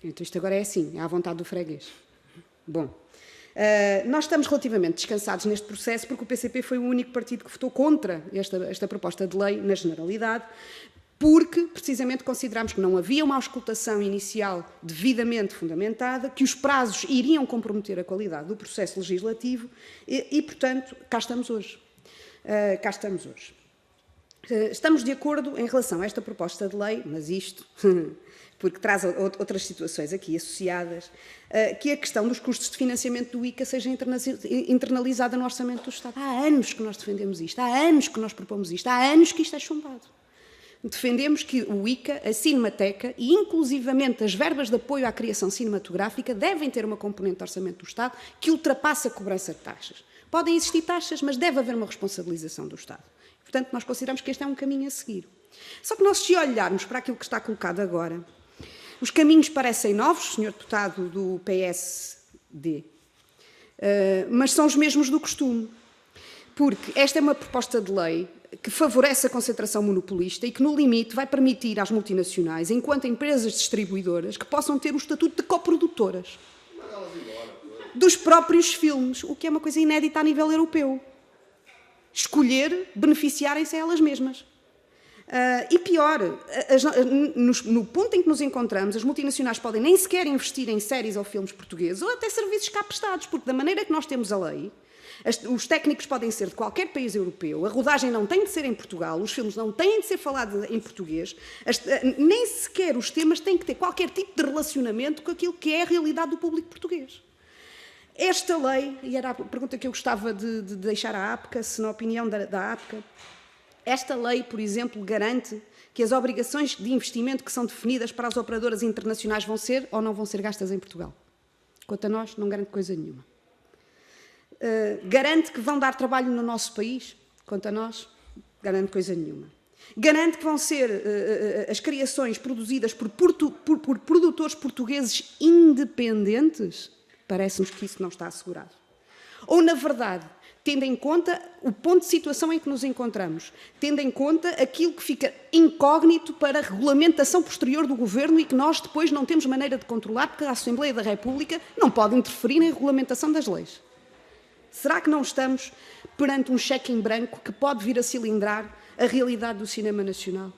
Então isto agora é assim, é à vontade do freguês. Bom, nós estamos relativamente descansados neste processo porque o PCP foi o único partido que votou contra esta proposta de lei na generalidade, porque, precisamente, consideramos que não havia uma auscultação inicial devidamente fundamentada, que os prazos iriam comprometer a qualidade do processo legislativo e portanto, cá estamos hoje. Estamos de acordo em relação a esta proposta de lei, mas isto, porque traz outras situações aqui associadas, que a questão dos custos de financiamento do ICA seja internalizada no orçamento do Estado. Há anos que nós defendemos isto, há anos que nós propomos isto, há anos que isto é chumbado. Defendemos que o ICA, a Cinemateca e inclusivamente as verbas de apoio à criação cinematográfica devem ter uma componente de orçamento do Estado que ultrapassa a cobrança de taxas. Podem existir taxas, mas deve haver uma responsabilização do Estado. Portanto, nós consideramos que este é um caminho a seguir. Só que nós, se olharmos para aquilo que está colocado agora, os caminhos parecem novos, Sr. Deputado do PSD, mas são os mesmos do costume. Porque esta é uma proposta de lei que favorece a concentração monopolista e que, no limite, vai permitir às multinacionais, enquanto empresas distribuidoras, que possam ter o estatuto de coprodutoras dos próprios filmes, o que é uma coisa inédita a nível europeu. Escolher beneficiarem-se a elas mesmas. E pior, no ponto em que nos encontramos, as multinacionais podem nem sequer investir em séries ou filmes portugueses ou até serviços cá prestados, porque da maneira que nós temos a lei, os técnicos podem ser de qualquer país europeu, a rodagem não tem de ser em Portugal, os filmes não têm de ser falados em português, nem sequer os temas têm que ter qualquer tipo de relacionamento com aquilo que é a realidade do público português. Esta lei, e era a pergunta que eu gostava de deixar à APCA, se na opinião da APCA, esta lei, por exemplo, garante que as obrigações de investimento que são definidas para as operadoras internacionais vão ser ou não vão ser gastas em Portugal. Quanto a nós, não garante coisa nenhuma. Garante que vão dar trabalho no nosso país? Quanto a nós, garante coisa nenhuma. Garante que vão ser as criações produzidas por produtores portugueses independentes? Parece-nos que isso não está assegurado. Ou, na verdade, tendo em conta o ponto de situação em que nos encontramos, tendo em conta aquilo que fica incógnito para a regulamentação posterior do Governo e que nós depois não temos maneira de controlar porque a Assembleia da República não pode interferir na regulamentação das leis. Será que não estamos perante um cheque em branco que pode vir a cilindrar a realidade do cinema nacional?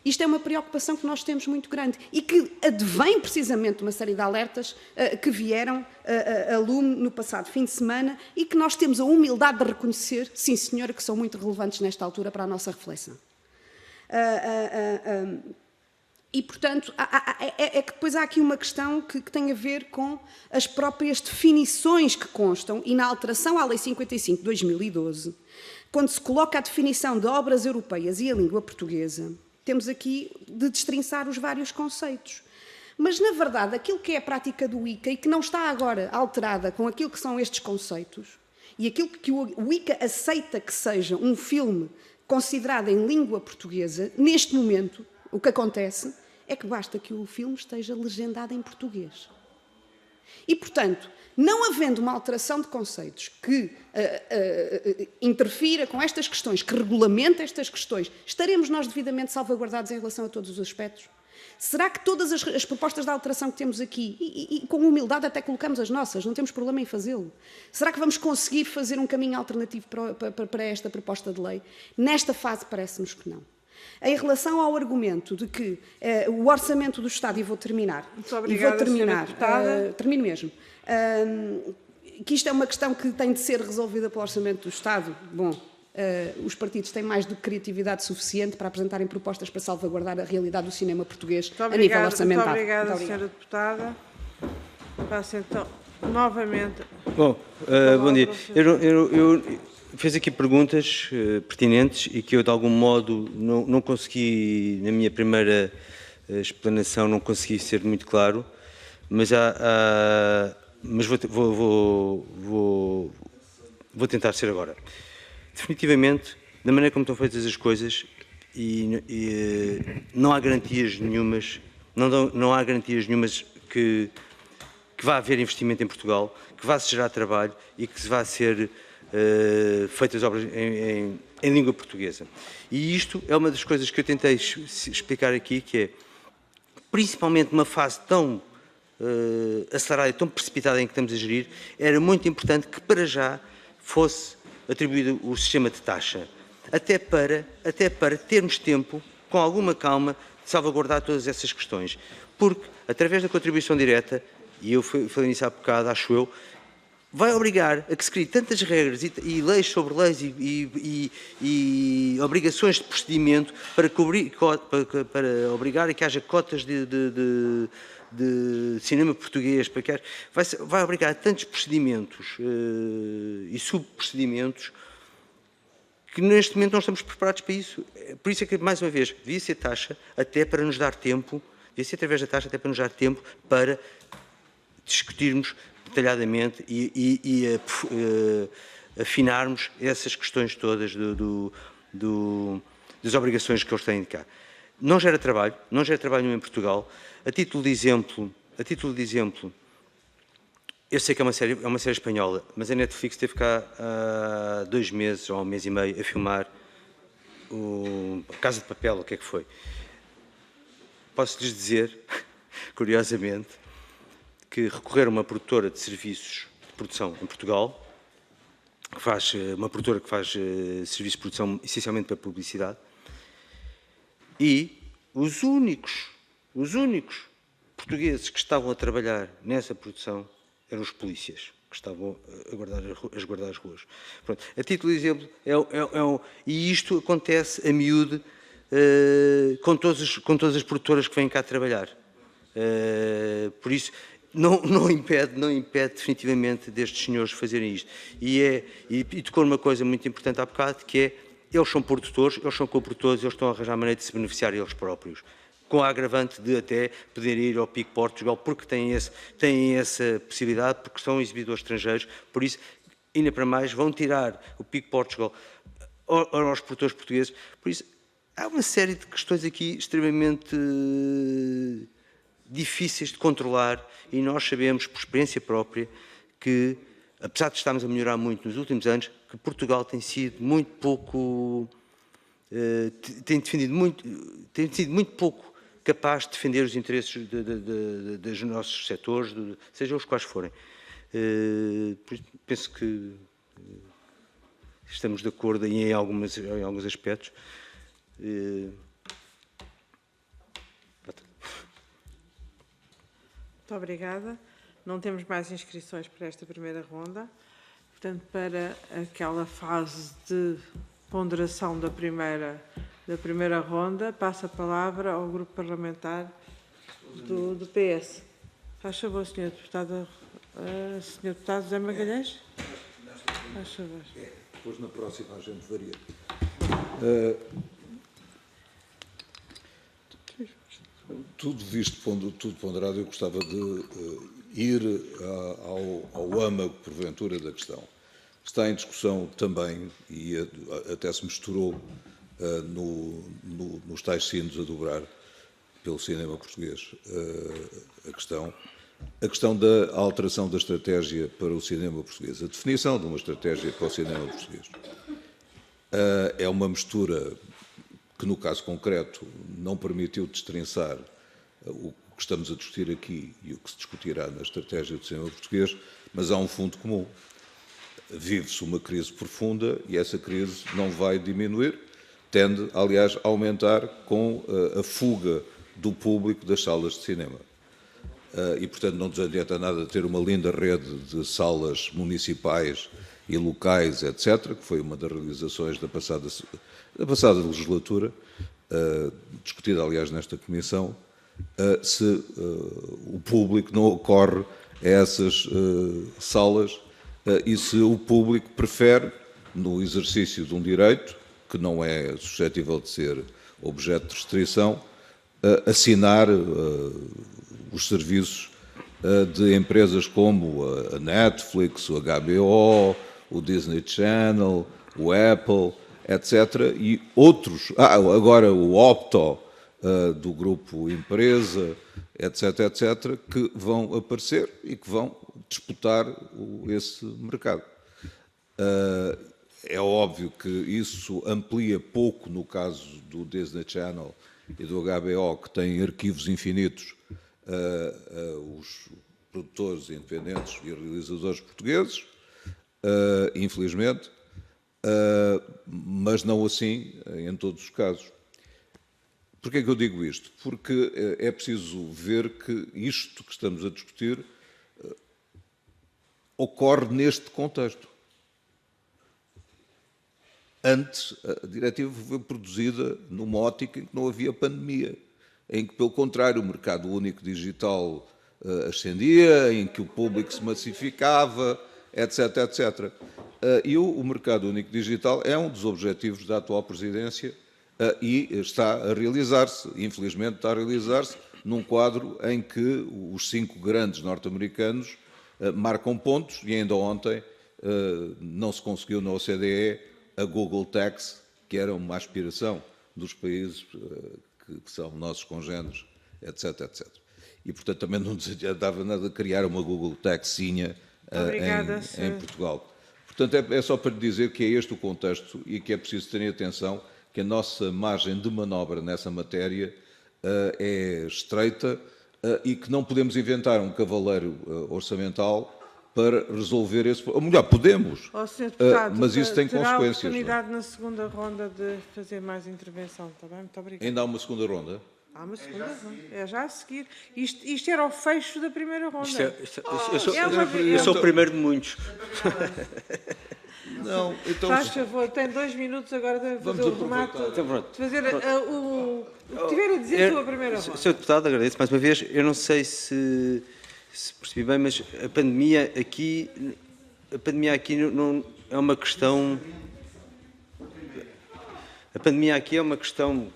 Isto é uma preocupação que nós temos muito grande e que advém precisamente de uma série de alertas que vieram a lume no passado fim de semana e que nós temos a humildade de reconhecer, sim senhora, que são muito relevantes nesta altura para a nossa reflexão. E, portanto, é que depois há aqui uma questão que tem a ver com as próprias definições que constam e na alteração à Lei 55 de 2012, quando se coloca a definição de obras europeias e a língua portuguesa, temos aqui de destrinçar os vários conceitos. Mas, na verdade, aquilo que é a prática do ICA e que não está agora alterada com aquilo que são estes conceitos e aquilo que o ICA aceita que seja um filme considerado em língua portuguesa, neste momento, o que acontece é que basta que o filme esteja legendado em português. E, portanto, não havendo uma alteração de conceitos que interfira com estas questões, que regulamenta estas questões, estaremos nós devidamente salvaguardados em relação a todos os aspectos? Será que todas as propostas de alteração que temos aqui, e com humildade até colocamos as nossas, não temos problema em fazê-lo, será que vamos conseguir fazer um caminho alternativo para esta proposta de lei? Nesta fase parece-nos que não. Em relação ao argumento de que o orçamento do Estado, e vou terminar, muito obrigada, senhora deputada. Termino mesmo, que isto é uma questão que tem de ser resolvida pelo orçamento do Estado. Bom, os partidos têm mais do que criatividade suficiente para apresentarem propostas para salvaguardar a realidade do cinema português a nível orçamental. Muito obrigada, senhora deputada. Passo então novamente. Bom, bom dia. Eu fiz aqui perguntas pertinentes e que eu, de algum modo, não consegui, na minha primeira explanação, não consegui ser muito claro, mas vou tentar ser agora. Definitivamente, da maneira como estão feitas as coisas, não há garantias nenhumas, não há garantias nenhumas que vá haver investimento em Portugal, que vá se gerar trabalho e que se vá ser feitas obras em língua portuguesa. E isto é uma das coisas que eu tentei explicar aqui, que é, principalmente numa fase tão acelerada e tão precipitada em que estamos a gerir, era muito importante que para já fosse atribuído o sistema de taxa, até para termos tempo, com alguma calma, de salvaguardar todas essas questões. Porque, através da contribuição direta, e eu falei nisso há bocado, acho eu, vai obrigar a que se criem tantas regras e leis sobre leis e obrigações de procedimento para obrigar a que haja cotas de cinema português, vai obrigar a tantos procedimentos e subprocedimentos que neste momento não estamos preparados para isso. Por isso é que, mais uma vez, devia ser taxa até para nos dar tempo, devia ser através da taxa até para nos dar tempo para discutirmos detalhadamente e afinarmos essas questões todas das obrigações que eles têm de cá. Não gera trabalho nenhum em Portugal. A título de exemplo, eu sei que é uma série espanhola, mas a Netflix esteve cá há 2 meses ou 1 mês e meio a filmar a Casa de Papel, o que é que foi. Posso-lhes dizer, curiosamente, que recorrer a uma produtora de serviços de produção em Portugal, uma produtora que faz serviços de produção essencialmente para publicidade, e os únicos portugueses que estavam a trabalhar nessa produção eram os polícias, que estavam a guardar as ruas. Pronto, a título de exemplo, e isto acontece a miúde com todas as produtoras que vêm cá trabalhar. Por isso, não impede definitivamente destes senhores fazerem isto. E tocou numa coisa muito importante há bocado, que é, eles são produtores, eles são coprodutores, eles estão a arranjar maneira de se beneficiar eles próprios, com a agravante de até poderem ir ao PIC Portugal, porque têm essa possibilidade, porque são exibidores estrangeiros, por isso, ainda para mais, vão tirar o PIC Portugal aos produtores portugueses. Por isso, há uma série de questões aqui extremamente difíceis de controlar, e nós sabemos, por experiência própria, que, apesar de estarmos a melhorar muito nos últimos anos, que Portugal tem sido muito pouco, tem sido muito pouco capaz de defender os interesses dos nossos setores, sejam os quais forem. Penso que estamos de acordo em alguns aspectos. Muito obrigada. Não temos mais inscrições para esta primeira ronda. Portanto, para aquela fase de ponderação da primeira ronda, passo a palavra ao grupo parlamentar do PS. Faz favor, Sr. Deputado, Sr. Deputado José Magalhães. Faz favor. Depois, na próxima, a gente varia. Tudo ponderado, eu gostava de ir ao âmago, porventura, da questão. Está em discussão também, e até se misturou nos tais sinos a dobrar pelo cinema português, a questão a questão da alteração da estratégia para o cinema português, a definição de uma estratégia para o cinema português. É uma mistura que, no caso concreto, não permitiu destrinçar o que estamos a discutir aqui e o que se discutirá na estratégia do cinema português, mas há um fundo comum. Vive-se uma crise profunda e essa crise não vai diminuir, tende, aliás, a aumentar com a fuga do público das salas de cinema. E, portanto, não nos adianta nada ter uma linda rede de salas municipais e locais, etc., que foi uma das realizações da passada legislatura, discutida, aliás, nesta Comissão, se o público não ocorre a essas salas e se o público prefere, no exercício de um direito, que não é suscetível de ser objeto de restrição, assinar os serviços de empresas como a Netflix, o HBO, o Disney Channel, o Apple, etc. E outros, agora o Opto, do grupo Empresa, etc., etc., que vão aparecer e que vão disputar esse mercado. É óbvio que isso amplia pouco no caso do Disney Channel e do HBO, que têm arquivos infinitos, os produtores independentes e realizadores portugueses, infelizmente, mas não assim em todos os casos. Porquê é que eu digo isto? Porque é preciso ver que isto que estamos a discutir ocorre neste contexto. Antes, a diretiva foi produzida numa ótica em que não havia pandemia, em que, pelo contrário, o mercado único digital ascendia, em que o público se massificava, etc., etc. E o mercado único digital é um dos objetivos da atual presidência e está a realizar-se, infelizmente está a realizar-se, num quadro em que os 5 grandes norte-americanos marcam pontos e ainda ontem não se conseguiu na OCDE a Google Tax, que era uma aspiração dos países que são nossos congêneres, etc., etc. E, portanto, também não nos adiantava nada criar uma Google Taxinha em Portugal. Portanto, é só para dizer que é este o contexto e que é preciso ter atenção que a nossa margem de manobra nessa matéria é estreita e que não podemos inventar um cavaleiro orçamental para resolver esse problema. Ou melhor, podemos, Sr. Deputado, mas isso tem terá consequências. oportunidade na segunda ronda de fazer mais intervenção, está bem? Muito obrigada. Ainda há uma segunda ronda? Há uma segunda ronda, é já a seguir. Isto era o fecho da primeira ronda. Eu sou o primeiro de muitos. Não, então... Faz favor, tem 2 minutos agora de fazer o remate, de fazer o que tiver a dizer sobre a primeira ronda. Sr. Deputado, agradeço mais uma vez. Eu não sei se percebi bem, mas a pandemia aqui não é uma questão... A pandemia aqui é uma questão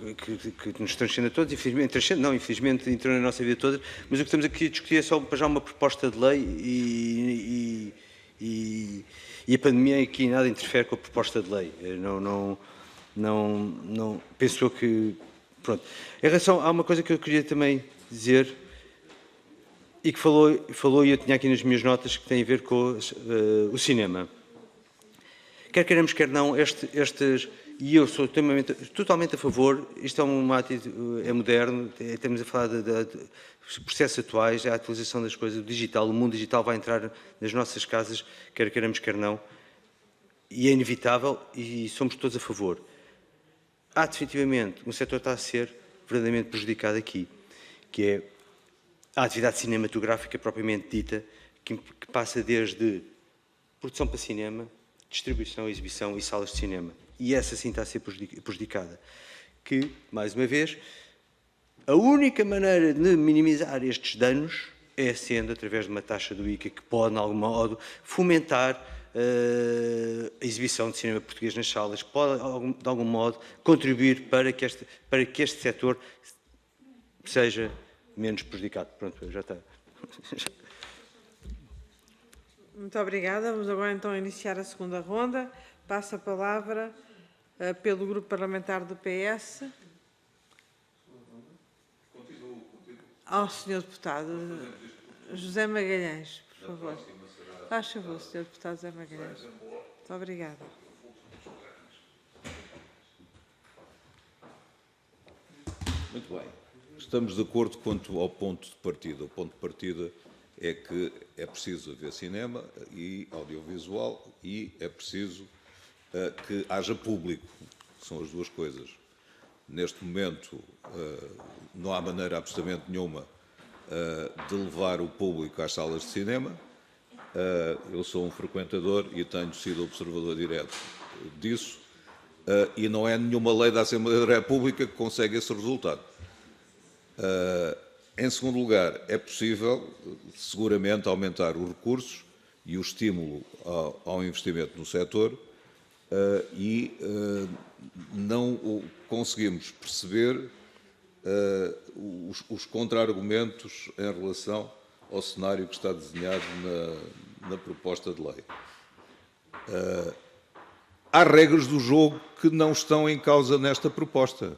que nos transcende a todos, infelizmente entrou na nossa vida toda, mas o que estamos aqui a discutir é só já uma proposta de lei e a pandemia aqui nada interfere com a proposta de lei. Não penso que... Pronto. Em relação, há uma coisa que eu queria também dizer e que falou e eu tinha aqui nas minhas notas que tem a ver com o cinema. Quer queiramos, quer não, e eu sou totalmente a favor, isto é é moderno, estamos a falar dos processos atuais, a atualização das coisas, o digital, o mundo digital vai entrar nas nossas casas, quer queiramos, quer não, e é inevitável e somos todos a favor. Há definitivamente um setor que está a ser verdadeiramente prejudicado aqui, que é a atividade cinematográfica propriamente dita, que passa desde produção para cinema, distribuição, exibição e salas de cinema. E essa sim está a ser prejudicada. Que, mais uma vez, a única maneira de minimizar estes danos é sendo através de uma taxa do ICA que pode, de algum modo, fomentar a exibição de cinema português nas salas, que pode, de algum modo, contribuir para que este setor seja menos prejudicado. Pronto, já está. Muito obrigada. Vamos agora então iniciar a segunda ronda. Passo a palavra pelo Grupo Parlamentar do PS ao Sr. Deputado. José Magalhães, por favor. Faz favor, Sr. Deputado José Magalhães. Muito obrigada. Muito bem. Estamos de acordo quanto ao ponto de partida. O ponto de partida é que é preciso haver cinema e audiovisual e é preciso que haja público. São as duas coisas. Neste momento, não há maneira absolutamente nenhuma de levar o público às salas de cinema. Eu sou um frequentador e tenho sido observador direto disso. E não é nenhuma lei da Assembleia da República que consegue esse resultado. Em segundo lugar, é possível, seguramente, aumentar os recursos e o estímulo ao investimento no setor e não conseguimos perceber os contra-argumentos em relação ao cenário que está desenhado na proposta de lei. Há regras do jogo que não estão em causa nesta proposta.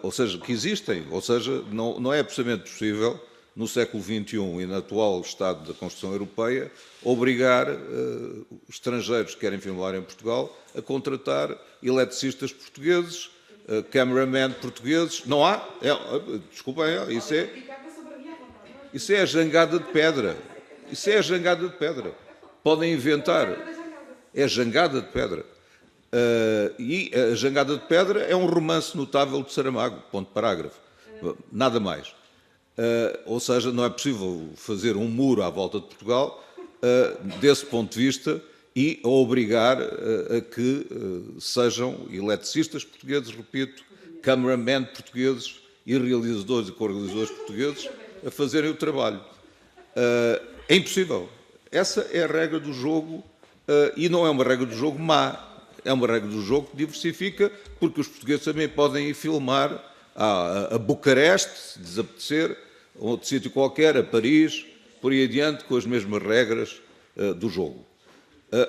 Ou seja, que existem. Ou seja, não é absolutamente possível, no século XXI e no atual estado da Constituição Europeia, obrigar estrangeiros que querem filmar em Portugal a contratar eletricistas portugueses, cameramen portugueses. Não há? Desculpem, isso é a jangada de pedra. Isso é a jangada de pedra. Podem inventar. É a jangada de pedra. E a Jangada de Pedra é um romance notável de Saramago, ponto parágrafo. Nada mais. Ou seja, não é possível fazer um muro à volta de Portugal desse ponto de vista e a obrigar a que sejam eletricistas portugueses, repito, cameramen portugueses e realizadores e co-realizadores portugueses a fazerem o trabalho. É impossível. Essa é a regra do jogo e não é uma regra do jogo má. É uma regra do jogo que diversifica, porque os portugueses também podem ir filmar a Bucareste, se desapetecer, a outro sítio qualquer, a Paris, por aí adiante, com as mesmas regras do jogo.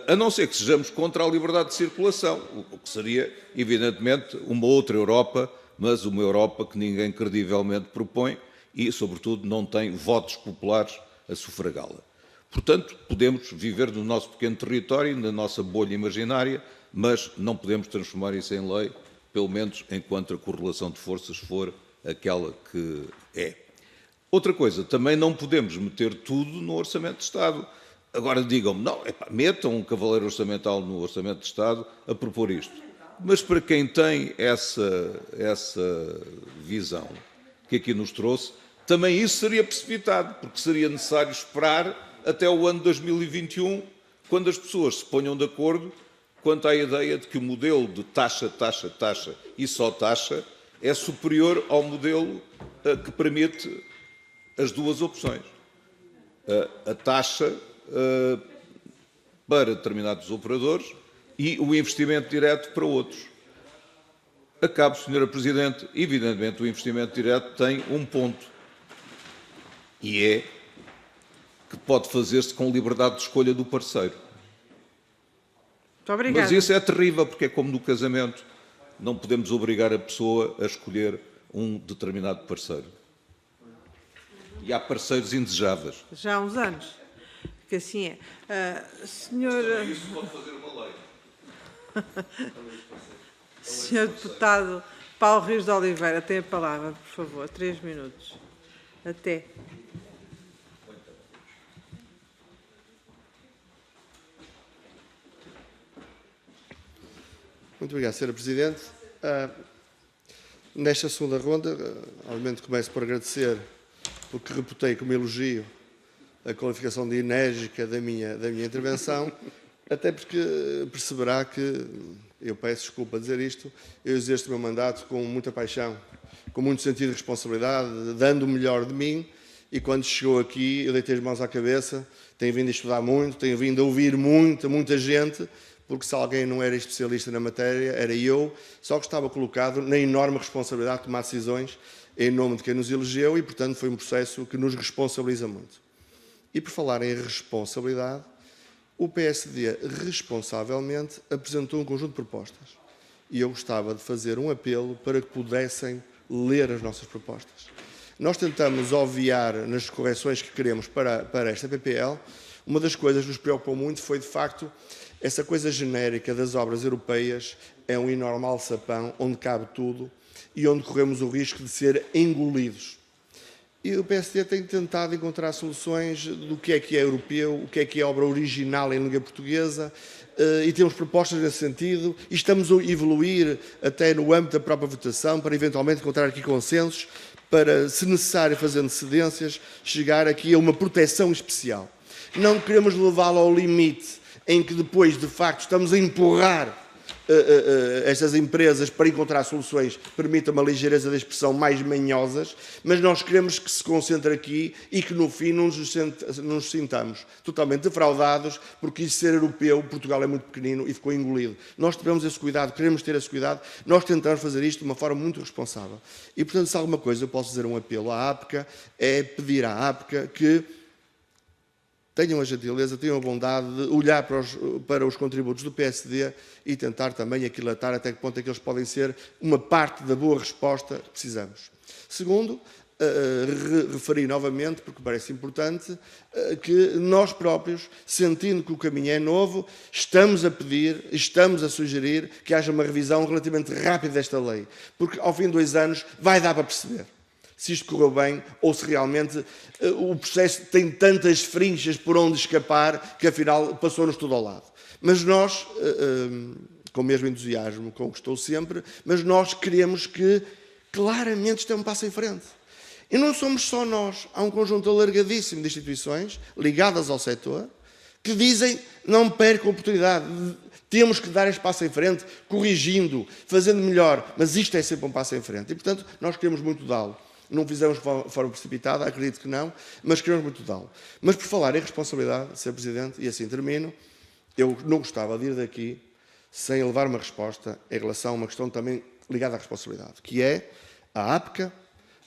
A não ser que sejamos contra a liberdade de circulação, o que seria, evidentemente, uma outra Europa, mas uma Europa que ninguém credivelmente propõe e, sobretudo, não tem votos populares a sufragá-la. Portanto, podemos viver no nosso pequeno território, na nossa bolha imaginária, mas não podemos transformar isso em lei, pelo menos enquanto a correlação de forças for aquela que é. Outra coisa, também não podemos meter tudo no Orçamento de Estado. Agora digam-me, não, metam um cavaleiro orçamental no Orçamento de Estado a propor isto. Mas para quem tem essa visão que aqui nos trouxe, também isso seria precipitado, porque seria necessário esperar até o ano 2021, quando as pessoas se ponham de acordo quanto à ideia de que o modelo de taxa e só taxa é superior ao modelo que permite as duas opções. A taxa para determinados operadores e o investimento direto para outros. Acabo, Sra. Presidente. Evidentemente, o investimento direto tem um ponto. E é que pode fazer-se com liberdade de escolha do parceiro. Muito obrigada. Mas isso é terrível, porque é como no casamento. Não podemos obrigar a pessoa a escolher um determinado parceiro. E há parceiros indesejáveis. Já há uns anos que assim é. Senhor... Isso pode fazer uma lei. Senhor Deputado Paulo Rios de Oliveira, tem a palavra, por favor. 3 minutos. Até. Muito obrigado, Sra. Presidente. Nesta segunda ronda, obviamente começo por agradecer o que reputei como elogio a qualificação de enérgica da minha intervenção, até porque perceberá que, eu peço desculpa a dizer isto, eu exerço o meu mandato com muita paixão, com muito sentido de responsabilidade, dando o melhor de mim, e quando chegou aqui eu deitei as mãos à cabeça, tenho vindo a estudar muito, tenho vindo a ouvir muita gente, porque se alguém não era especialista na matéria, era eu, só que estava colocado na enorme responsabilidade de tomar decisões em nome de quem nos elegeu e, portanto, foi um processo que nos responsabiliza muito. E por falar em responsabilidade, o PSD responsavelmente apresentou um conjunto de propostas. E eu gostava de fazer um apelo para que pudessem ler as nossas propostas. nós tentamos obviar nas correções que queremos para esta PPL. Uma das coisas que nos preocupou muito foi, de facto, essa coisa genérica das obras europeias é um enorme alçapão onde cabe tudo e onde corremos o risco de ser engolidos. E o PSD tem tentado encontrar soluções do que é europeu, o que é obra original em língua portuguesa, e temos propostas nesse sentido, e estamos a evoluir até no âmbito da própria votação para eventualmente encontrar aqui consensos, para, se necessário, fazendo cedências, chegar aqui a uma proteção especial. Não queremos levá-lo ao limite em que depois, de facto, estamos a empurrar estas empresas para encontrar soluções que permitam uma ligeireza de expressão mais manhosas, mas nós queremos que se concentre aqui e que no fim não nos sintamos totalmente defraudados, porque isso ser europeu, Portugal é muito pequenino e ficou engolido. Nós tivemos esse cuidado, queremos ter esse cuidado, nós tentamos fazer isto de uma forma muito responsável. E, portanto, se alguma coisa eu posso fazer um apelo à APCA, é pedir à APCA que tenham a gentileza, tenham a bondade de olhar para os contributos do PSD e tentar também aquilatar até que ponto é que eles podem ser uma parte da boa resposta que precisamos. Segundo, referir novamente, porque parece importante, que nós próprios, sentindo que o caminho é novo, estamos a pedir, estamos a sugerir que haja uma revisão relativamente rápida desta lei, porque ao fim de 2 anos vai dar para perceber se isto correu bem ou se realmente o processo tem tantas frinchas por onde escapar que afinal passou-nos tudo ao lado. Mas nós, com o mesmo entusiasmo com que estou sempre, mas nós queremos que claramente isto é um passo em frente. E não somos só nós, há um conjunto alargadíssimo de instituições ligadas ao setor que dizem não percam a oportunidade, temos que dar este passo em frente, corrigindo, fazendo melhor, mas isto é sempre um passo em frente. E, portanto, nós queremos muito dá-lo. Não fizemos de forma precipitada, acredito que não, mas queremos muito dá-lo. Mas por falar em responsabilidade, Sr. Presidente, e assim termino, eu não gostava de ir daqui sem levar uma resposta em relação a uma questão também ligada à responsabilidade, que é a APCA.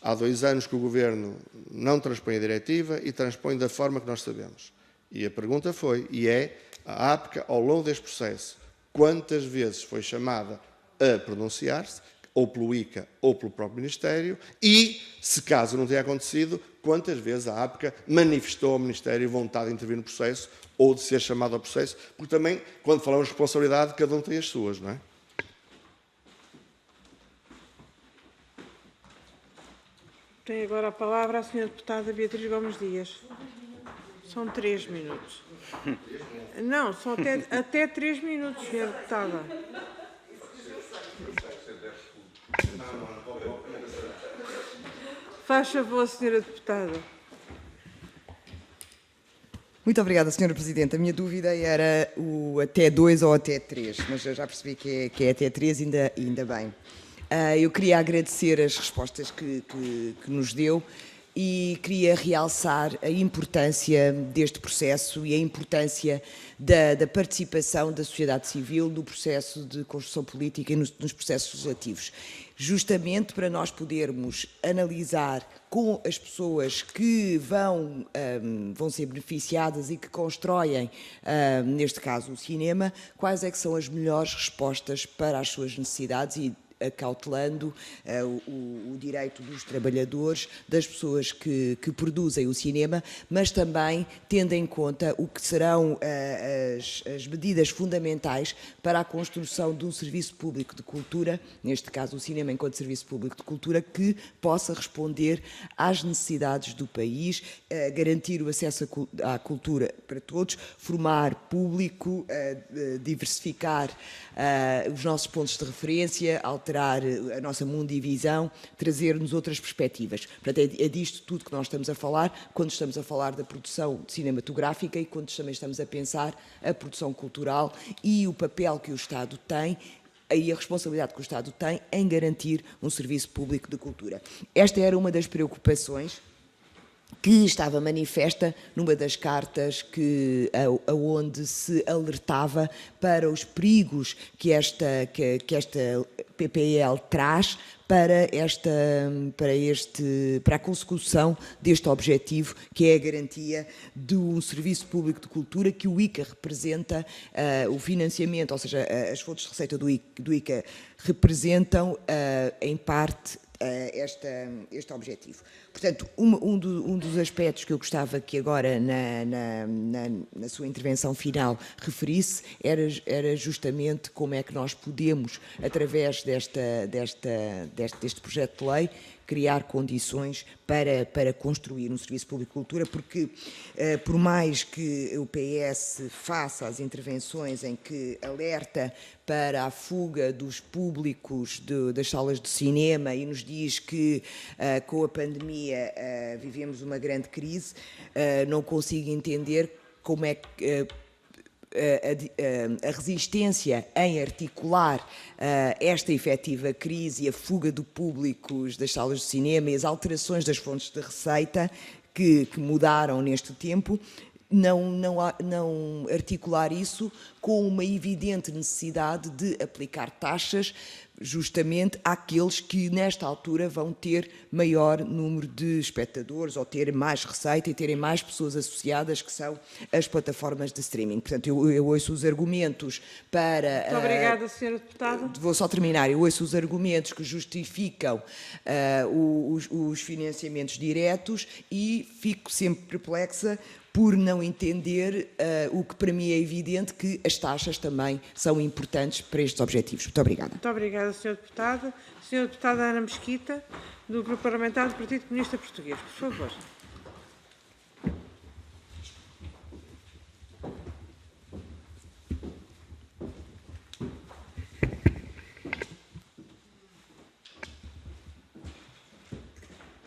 Há 2 anos que o Governo não transpõe a diretiva e transpõe da forma que nós sabemos. E a pergunta foi, e é, a APCA, ao longo deste processo, quantas vezes foi chamada a pronunciar-se, ou pelo ICA ou pelo próprio Ministério, e, se caso não tenha acontecido, quantas vezes a APCA manifestou ao Ministério vontade de intervir no processo ou de ser chamado ao processo, porque também, quando falamos de responsabilidade, cada um tem as suas, não é? Tem agora a palavra a Sra. Deputada Beatriz Gomes Dias. São 3 minutos. Não, são até 3 minutos, Sra. Deputada. Faz favor, Sra. Deputada. Muito obrigada, Sra. Presidente. A minha dúvida era o até 2 ou até 3, mas eu já percebi que é até 3, ainda bem. Eu queria agradecer as respostas que nos deu e queria realçar a importância deste processo e a importância da participação da sociedade civil no processo de construção política e nos processos legislativos, justamente para nós podermos analisar com as pessoas que vão ser beneficiadas e que constroem, neste caso, o cinema, quais é que são as melhores respostas para as suas necessidades e acautelando o direito dos trabalhadores, das pessoas que produzem o cinema, mas também tendo em conta o que serão as medidas fundamentais para a construção de um serviço público de cultura, neste caso o cinema enquanto serviço público de cultura, que possa responder às necessidades do país, garantir o acesso à cultura para todos, formar público, diversificar os nossos pontos de referência, alterar a nossa mundivisão, trazer-nos outras perspectivas. Portanto, é disto tudo que nós estamos a falar, quando estamos a falar da produção cinematográfica e quando também estamos a pensar a produção cultural e o papel que o Estado tem e a responsabilidade que o Estado tem em garantir um serviço público de cultura. Esta era uma das preocupações que estava manifesta numa das cartas aonde se alertava para os perigos que esta PPL traz para a consecução deste objetivo, que é a garantia de um serviço público de cultura que o ICA representa, o financiamento, ou seja, as fontes de receita do ICA representam, em parte, este objetivo. Portanto, um dos aspectos que eu gostava que agora, na sua intervenção final, referisse, era justamente como é que nós podemos, através deste projeto de lei, criar condições para construir um serviço público de cultura, porque por mais que o PS faça as intervenções em que alerta para a fuga dos públicos das salas de cinema e nos diz que com a pandemia vivemos uma grande crise, não consigo entender como é que a resistência em articular esta efetiva crise e a fuga de públicos das salas de cinema e as alterações das fontes de receita que mudaram neste tempo, não articular isso com uma evidente necessidade de aplicar taxas justamente àqueles que, nesta altura, vão ter maior número de espectadores ou ter mais receita e terem mais pessoas associadas, que são as plataformas de streaming. Portanto, eu ouço os argumentos para... Muito obrigada, Sra. Deputada. Vou só terminar. Eu ouço os argumentos que justificam os financiamentos diretos e fico sempre perplexa por não entender o que para mim é evidente, que as taxas também são importantes para estes objetivos. Muito obrigada. Muito obrigada, Sra. Deputada. Sra. Deputada Ana Mesquita, do Grupo Parlamentar do Partido Comunista Português. Por favor.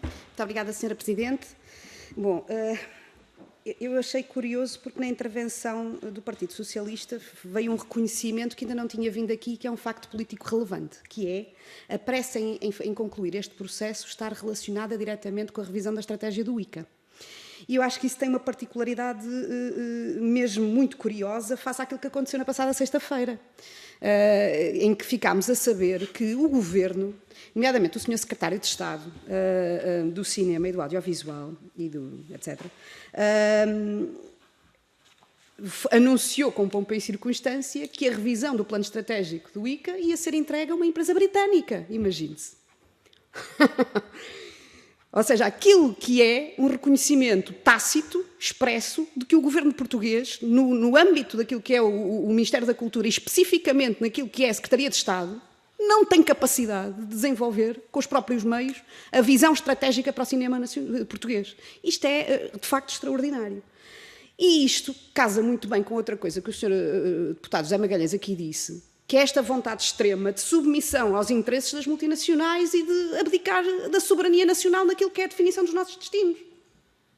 Muito obrigada, Sra. Presidente. Bom, eu achei curioso porque na intervenção do Partido Socialista veio um reconhecimento que ainda não tinha vindo aqui, que é um facto político relevante, que é a pressa em concluir este processo estar relacionada diretamente com a revisão da estratégia do ICA. E eu acho que isso tem uma particularidade mesmo muito curiosa face àquilo que aconteceu na passada sexta-feira, em que ficámos a saber que o Governo, nomeadamente o Sr. Secretário de Estado do Cinema e do Audiovisual, e do etc., anunciou com pompa e circunstância que a revisão do plano estratégico do ICA ia ser entregue a uma empresa britânica, imagine-se. Ou seja, aquilo que é um reconhecimento tácito, expresso, de que o governo português, no âmbito daquilo que é o Ministério da Cultura e especificamente naquilo que é a Secretaria de Estado, não tem capacidade de desenvolver, com os próprios meios, a visão estratégica para o cinema português. Isto é, de facto, extraordinário. E isto casa muito bem com outra coisa que o Sr. Deputado José Magalhães aqui disse, que é esta vontade extrema de submissão aos interesses das multinacionais e de abdicar da soberania nacional naquilo que é a definição dos nossos destinos.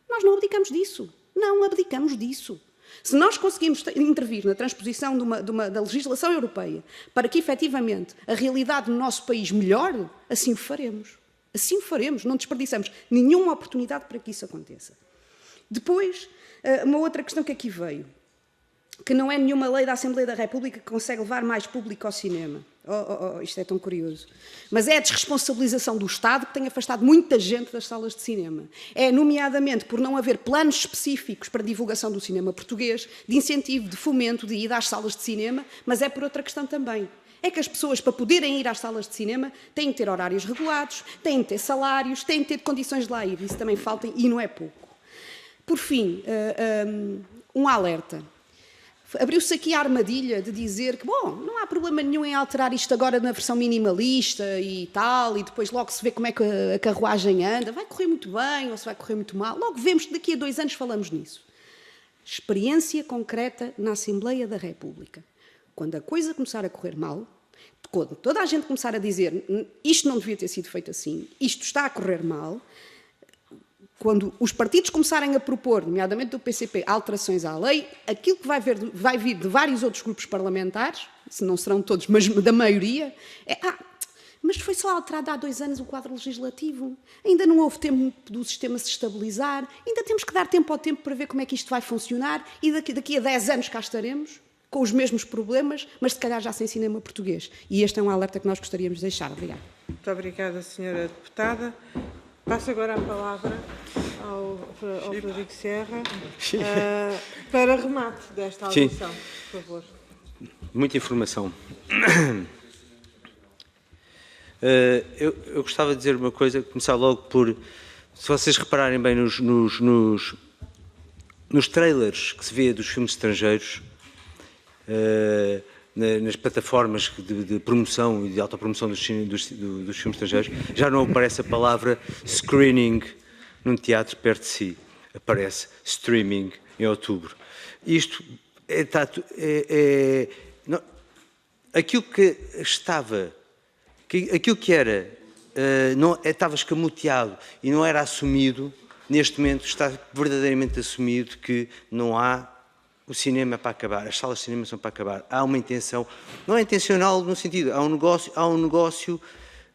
Nós não abdicamos disso. Não abdicamos disso. Se nós conseguimos intervir na transposição da legislação europeia para que, efetivamente, a realidade no nosso país melhore, assim o faremos. Assim o faremos. Não desperdiçamos nenhuma oportunidade para que isso aconteça. Depois, uma outra questão que aqui veio, que não é nenhuma lei da Assembleia da República que consegue levar mais público ao cinema. Isto é tão curioso. Mas é a desresponsabilização do Estado que tem afastado muita gente das salas de cinema. É, nomeadamente, por não haver planos específicos para divulgação do cinema português, de incentivo, de fomento, de ida às salas de cinema, mas é por outra questão também. É que as pessoas, para poderem ir às salas de cinema, têm que ter horários regulados, têm que ter salários, têm que ter condições de lá ir. Isso também falta e não é pouco. Por fim, um alerta. Abriu-se aqui a armadilha de dizer que, bom, não há problema nenhum em alterar isto agora na versão minimalista e tal, e depois logo se vê como é que a carruagem anda, vai correr muito bem ou se vai correr muito mal. Logo vemos que daqui a 2 anos falamos nisso. Experiência concreta na Assembleia da República. Quando a coisa começar a correr mal, quando toda a gente começar a dizer isto não devia ter sido feito assim, isto está a correr mal, quando os partidos começarem a propor, nomeadamente do PCP, alterações à lei, aquilo que vai vir de vários outros grupos parlamentares, se não serão todos, mas da maioria, é mas foi só alterado há 2 anos o quadro legislativo, ainda não houve tempo do sistema se estabilizar, ainda temos que dar tempo ao tempo para ver como é que isto vai funcionar e daqui a 10 anos cá estaremos, com os mesmos problemas, mas se calhar já sem cinema português. E este é um alerta que nós gostaríamos de deixar. Obrigada. Muito obrigada, Sra. Deputada. Passo agora a palavra ao Frederico Serra para remate desta audição, por favor. Muita informação. Eu gostava de dizer uma coisa, começar logo por, se vocês repararem bem nos trailers que se vê dos filmes estrangeiros, nas plataformas de promoção e de autopromoção dos filmes estrangeiros, já não aparece a palavra screening num teatro perto de si, aparece streaming em outubro. Isto aquilo que estava, aquilo que era, estava escamoteado e não era assumido, neste momento está verdadeiramente assumido que não há o cinema para acabar, as salas de cinema são para acabar. Há uma intenção, não é intencional no sentido, há um negócio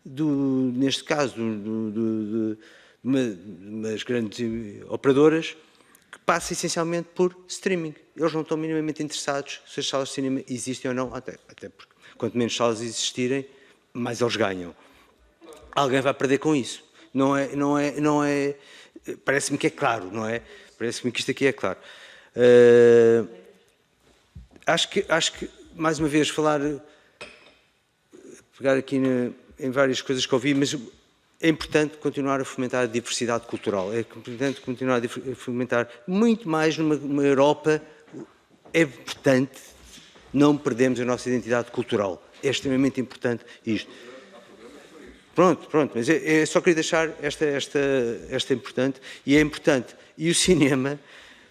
neste caso, de umas grandes operadoras que passa essencialmente por streaming. Eles não estão minimamente interessados se as salas de cinema existem ou não, até porque quanto menos salas existirem, mais eles ganham. Alguém vai perder com isso. Não é, parece-me que é claro, não é? Parece-me que isto aqui é claro. Acho que, mais uma vez, pegar aqui em várias coisas que ouvi, mas é importante continuar a fomentar a diversidade cultural, é importante continuar a fomentar muito mais numa Europa, é importante não perdermos a nossa identidade cultural, é extremamente importante isto. Pronto, mas só queria deixar esta importante, e é importante, e o cinema,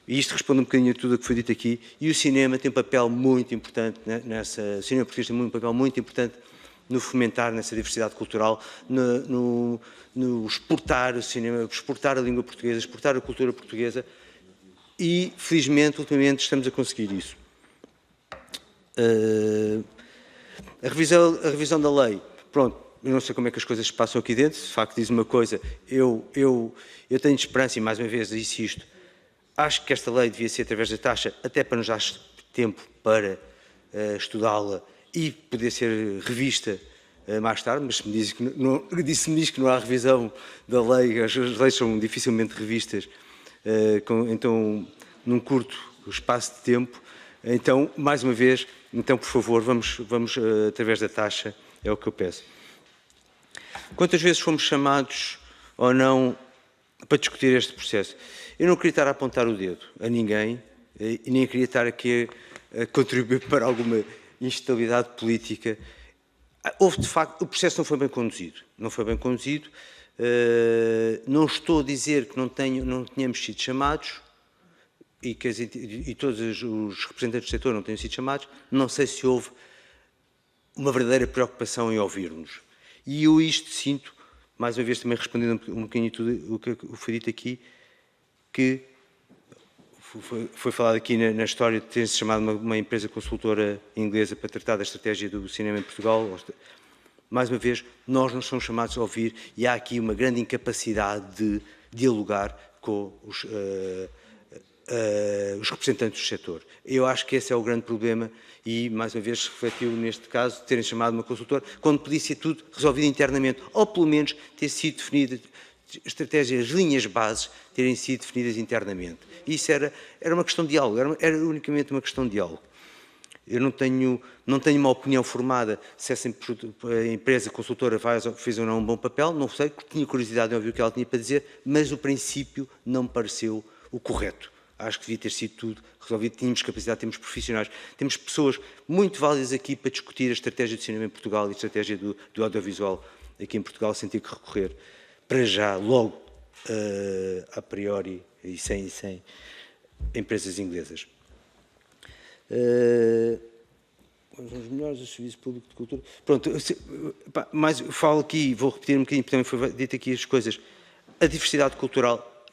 e isto responde um bocadinho a tudo o que foi dito aqui, e o cinema tem um papel muito importante o cinema português tem um papel muito importante no fomentar nessa diversidade cultural, no exportar o cinema, exportar a língua portuguesa, exportar a cultura portuguesa, e felizmente, ultimamente, estamos a conseguir isso. A revisão da lei, pronto, eu não sei como é que as coisas se passam aqui dentro, de facto diz uma coisa, eu tenho esperança, e mais uma vez insisto, acho que esta lei devia ser através da taxa, até para nos dar tempo para estudá-la e poder ser revista mais tarde, mas se me diz que não há revisão da lei, as leis são dificilmente revistas, então, num curto espaço de tempo, então, mais uma vez, então, por favor, vamos através da taxa, é o que eu peço. Quantas vezes fomos chamados ou não para discutir este processo? Eu não queria estar a apontar o dedo a ninguém e nem queria estar aqui a contribuir para alguma instabilidade política. Houve, de facto, o processo não foi bem conduzido. Não foi bem conduzido. Não estou a dizer que não tenhamos sido chamados e todos os representantes do setor não tenham sido chamados. Não sei se houve uma verdadeira preocupação em ouvir-nos. E eu isto sinto, mais uma vez também respondendo um bocadinho tudo o que foi dito aqui, que foi falado aqui na história de ter-se chamado uma empresa consultora inglesa para tratar da estratégia do cinema em Portugal. Mais uma vez, nós não somos chamados a ouvir e há aqui uma grande incapacidade de dialogar com os representantes do setor. Eu acho que esse é o grande problema e, mais uma vez, se refletiu neste caso de terem chamado uma consultora, quando podia ser tudo resolvido internamente, ou pelo menos ter sido definida estratégias, as linhas bases terem sido definidas internamente. Isso era uma questão de diálogo, era unicamente uma questão de diálogo. Eu não tenho uma opinião formada se essa empresa consultora fez ou não um bom papel, não sei, tinha curiosidade em ouvir o que ela tinha para dizer, mas o princípio não me pareceu o correto. Acho que devia ter sido tudo resolvido, tínhamos capacidade, temos profissionais, temos pessoas muito válidas aqui para discutir a estratégia do cinema em Portugal e a estratégia do audiovisual aqui em Portugal, sem ter que recorrer para já, logo, a priori, e sem empresas inglesas. Quais são os melhores do Serviço Público de Cultura? Pronto, mas falo aqui, vou repetir um bocadinho, porque também foi dito aqui as coisas. A diversidade cultural,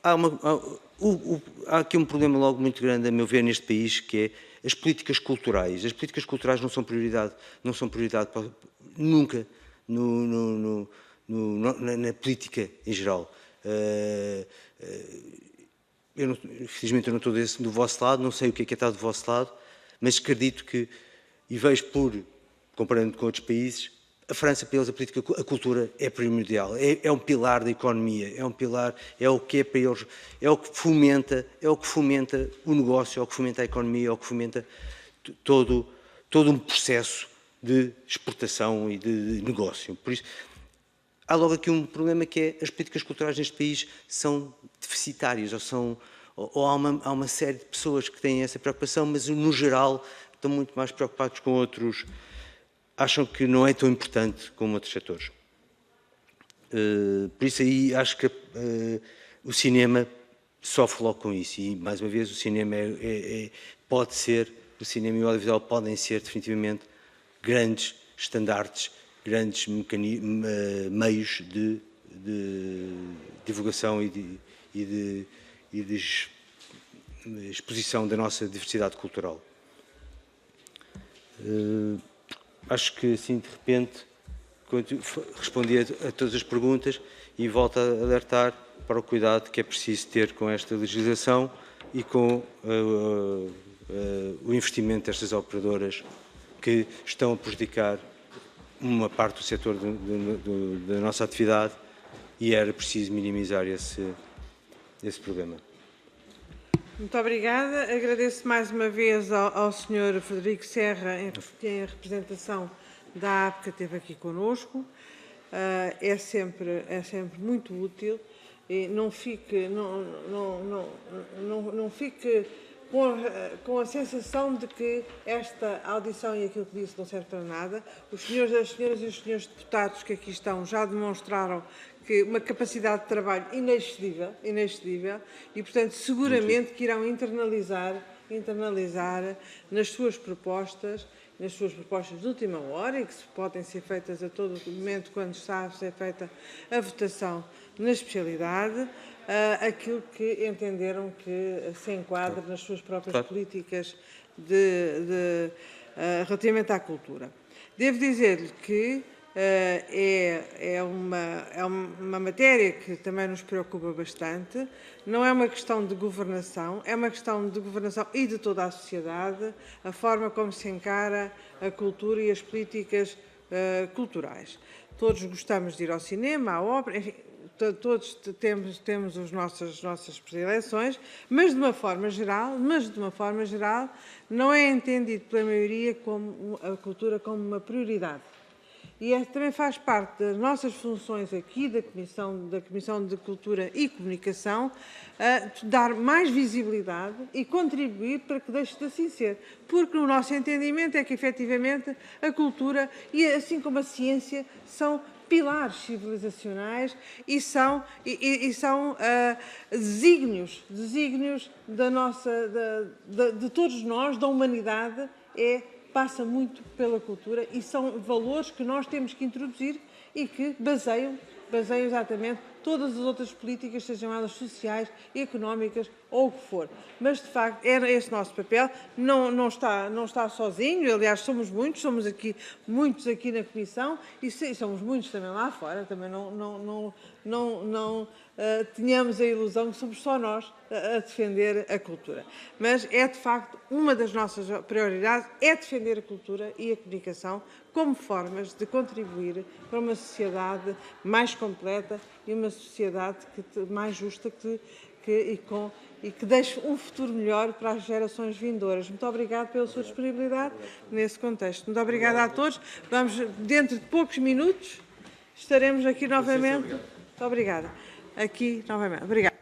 há aqui um problema logo muito grande, a meu ver, neste país, que é as políticas culturais. As políticas culturais não são prioridade nunca na política em geral. Infelizmente eu não estou do vosso lado, não sei o que é estar do vosso lado, mas acredito que, e vejo comparando com outros países, a França, para eles, a cultura é primordial, é um pilar da economia, é um pilar, é o que é para eles, é o que fomenta o negócio, é o que fomenta a economia, é o que fomenta todo um processo de exportação e de negócio. Por isso, há logo aqui um problema que é as políticas culturais neste país são deficitárias ou há uma série de pessoas que têm essa preocupação, mas no geral estão muito mais preocupados com outros, acham que não é tão importante como outros setores. Por isso aí acho que o cinema sofre logo com isso e, mais uma vez, o cinema pode ser, o cinema e o audiovisual podem ser definitivamente grandes estandartes, grandes meios de divulgação e de exposição da nossa diversidade cultural. Acho que assim, de repente, respondi a todas as perguntas e volto a alertar para o cuidado que é preciso ter com esta legislação e com o investimento destas operadoras que estão a prejudicar uma parte do setor da nossa atividade e era preciso minimizar esse problema. Muito obrigada. Agradeço mais uma vez ao Sr. Frederico Serra, em representação da APP, que esteve aqui connosco. É sempre muito útil. E não fique com a sensação de que esta audição e aquilo que disse não serve para nada. As senhoras e os senhores deputados que aqui estão já demonstraram que uma capacidade de trabalho inexcedível e, portanto, seguramente que irão internalizar nas suas propostas de última hora e que podem ser feitas a todo momento quando está a ser feita a votação na especialidade, aquilo que entenderam que se enquadra nas suas próprias políticas relativamente à cultura. Devo dizer-lhe que é uma matéria que também nos preocupa bastante. Não é uma questão de governação, é uma questão de governação e de toda a sociedade, a forma como se encara a cultura e as políticas culturais. Todos gostamos de ir ao cinema, à ópera, enfim, todos temos as nossas predileções, mas de uma forma geral, não é entendido pela maioria como a cultura como uma prioridade. E também faz parte das nossas funções aqui da Comissão de Cultura e Comunicação dar mais visibilidade e contribuir para que deixe de assim ser. Porque o nosso entendimento é que, efetivamente, a cultura, e assim como a ciência, são pilares civilizacionais e são desígnios de todos nós, da humanidade, passa muito pela cultura e são valores que nós temos que introduzir e que baseiam exatamente todas as outras políticas, sejam elas sociais, económicas ou o que for. Mas, de facto, era esse nosso papel, não está sozinho, aliás, somos aqui muitos aqui na Comissão e somos muitos também lá fora, também não tínhamos a ilusão que somos só nós a defender a cultura. Mas é, de facto, uma das nossas prioridades é defender a cultura e a comunicação como formas de contribuir para uma sociedade mais completa e uma sociedade mais justa e que deixe um futuro melhor para as gerações vindouras. Muito obrigada pela sua disponibilidade nesse contexto. Muito obrigada a todos. Dentro de poucos minutos, estaremos aqui novamente. Muito obrigada. Aqui novamente. Obrigada.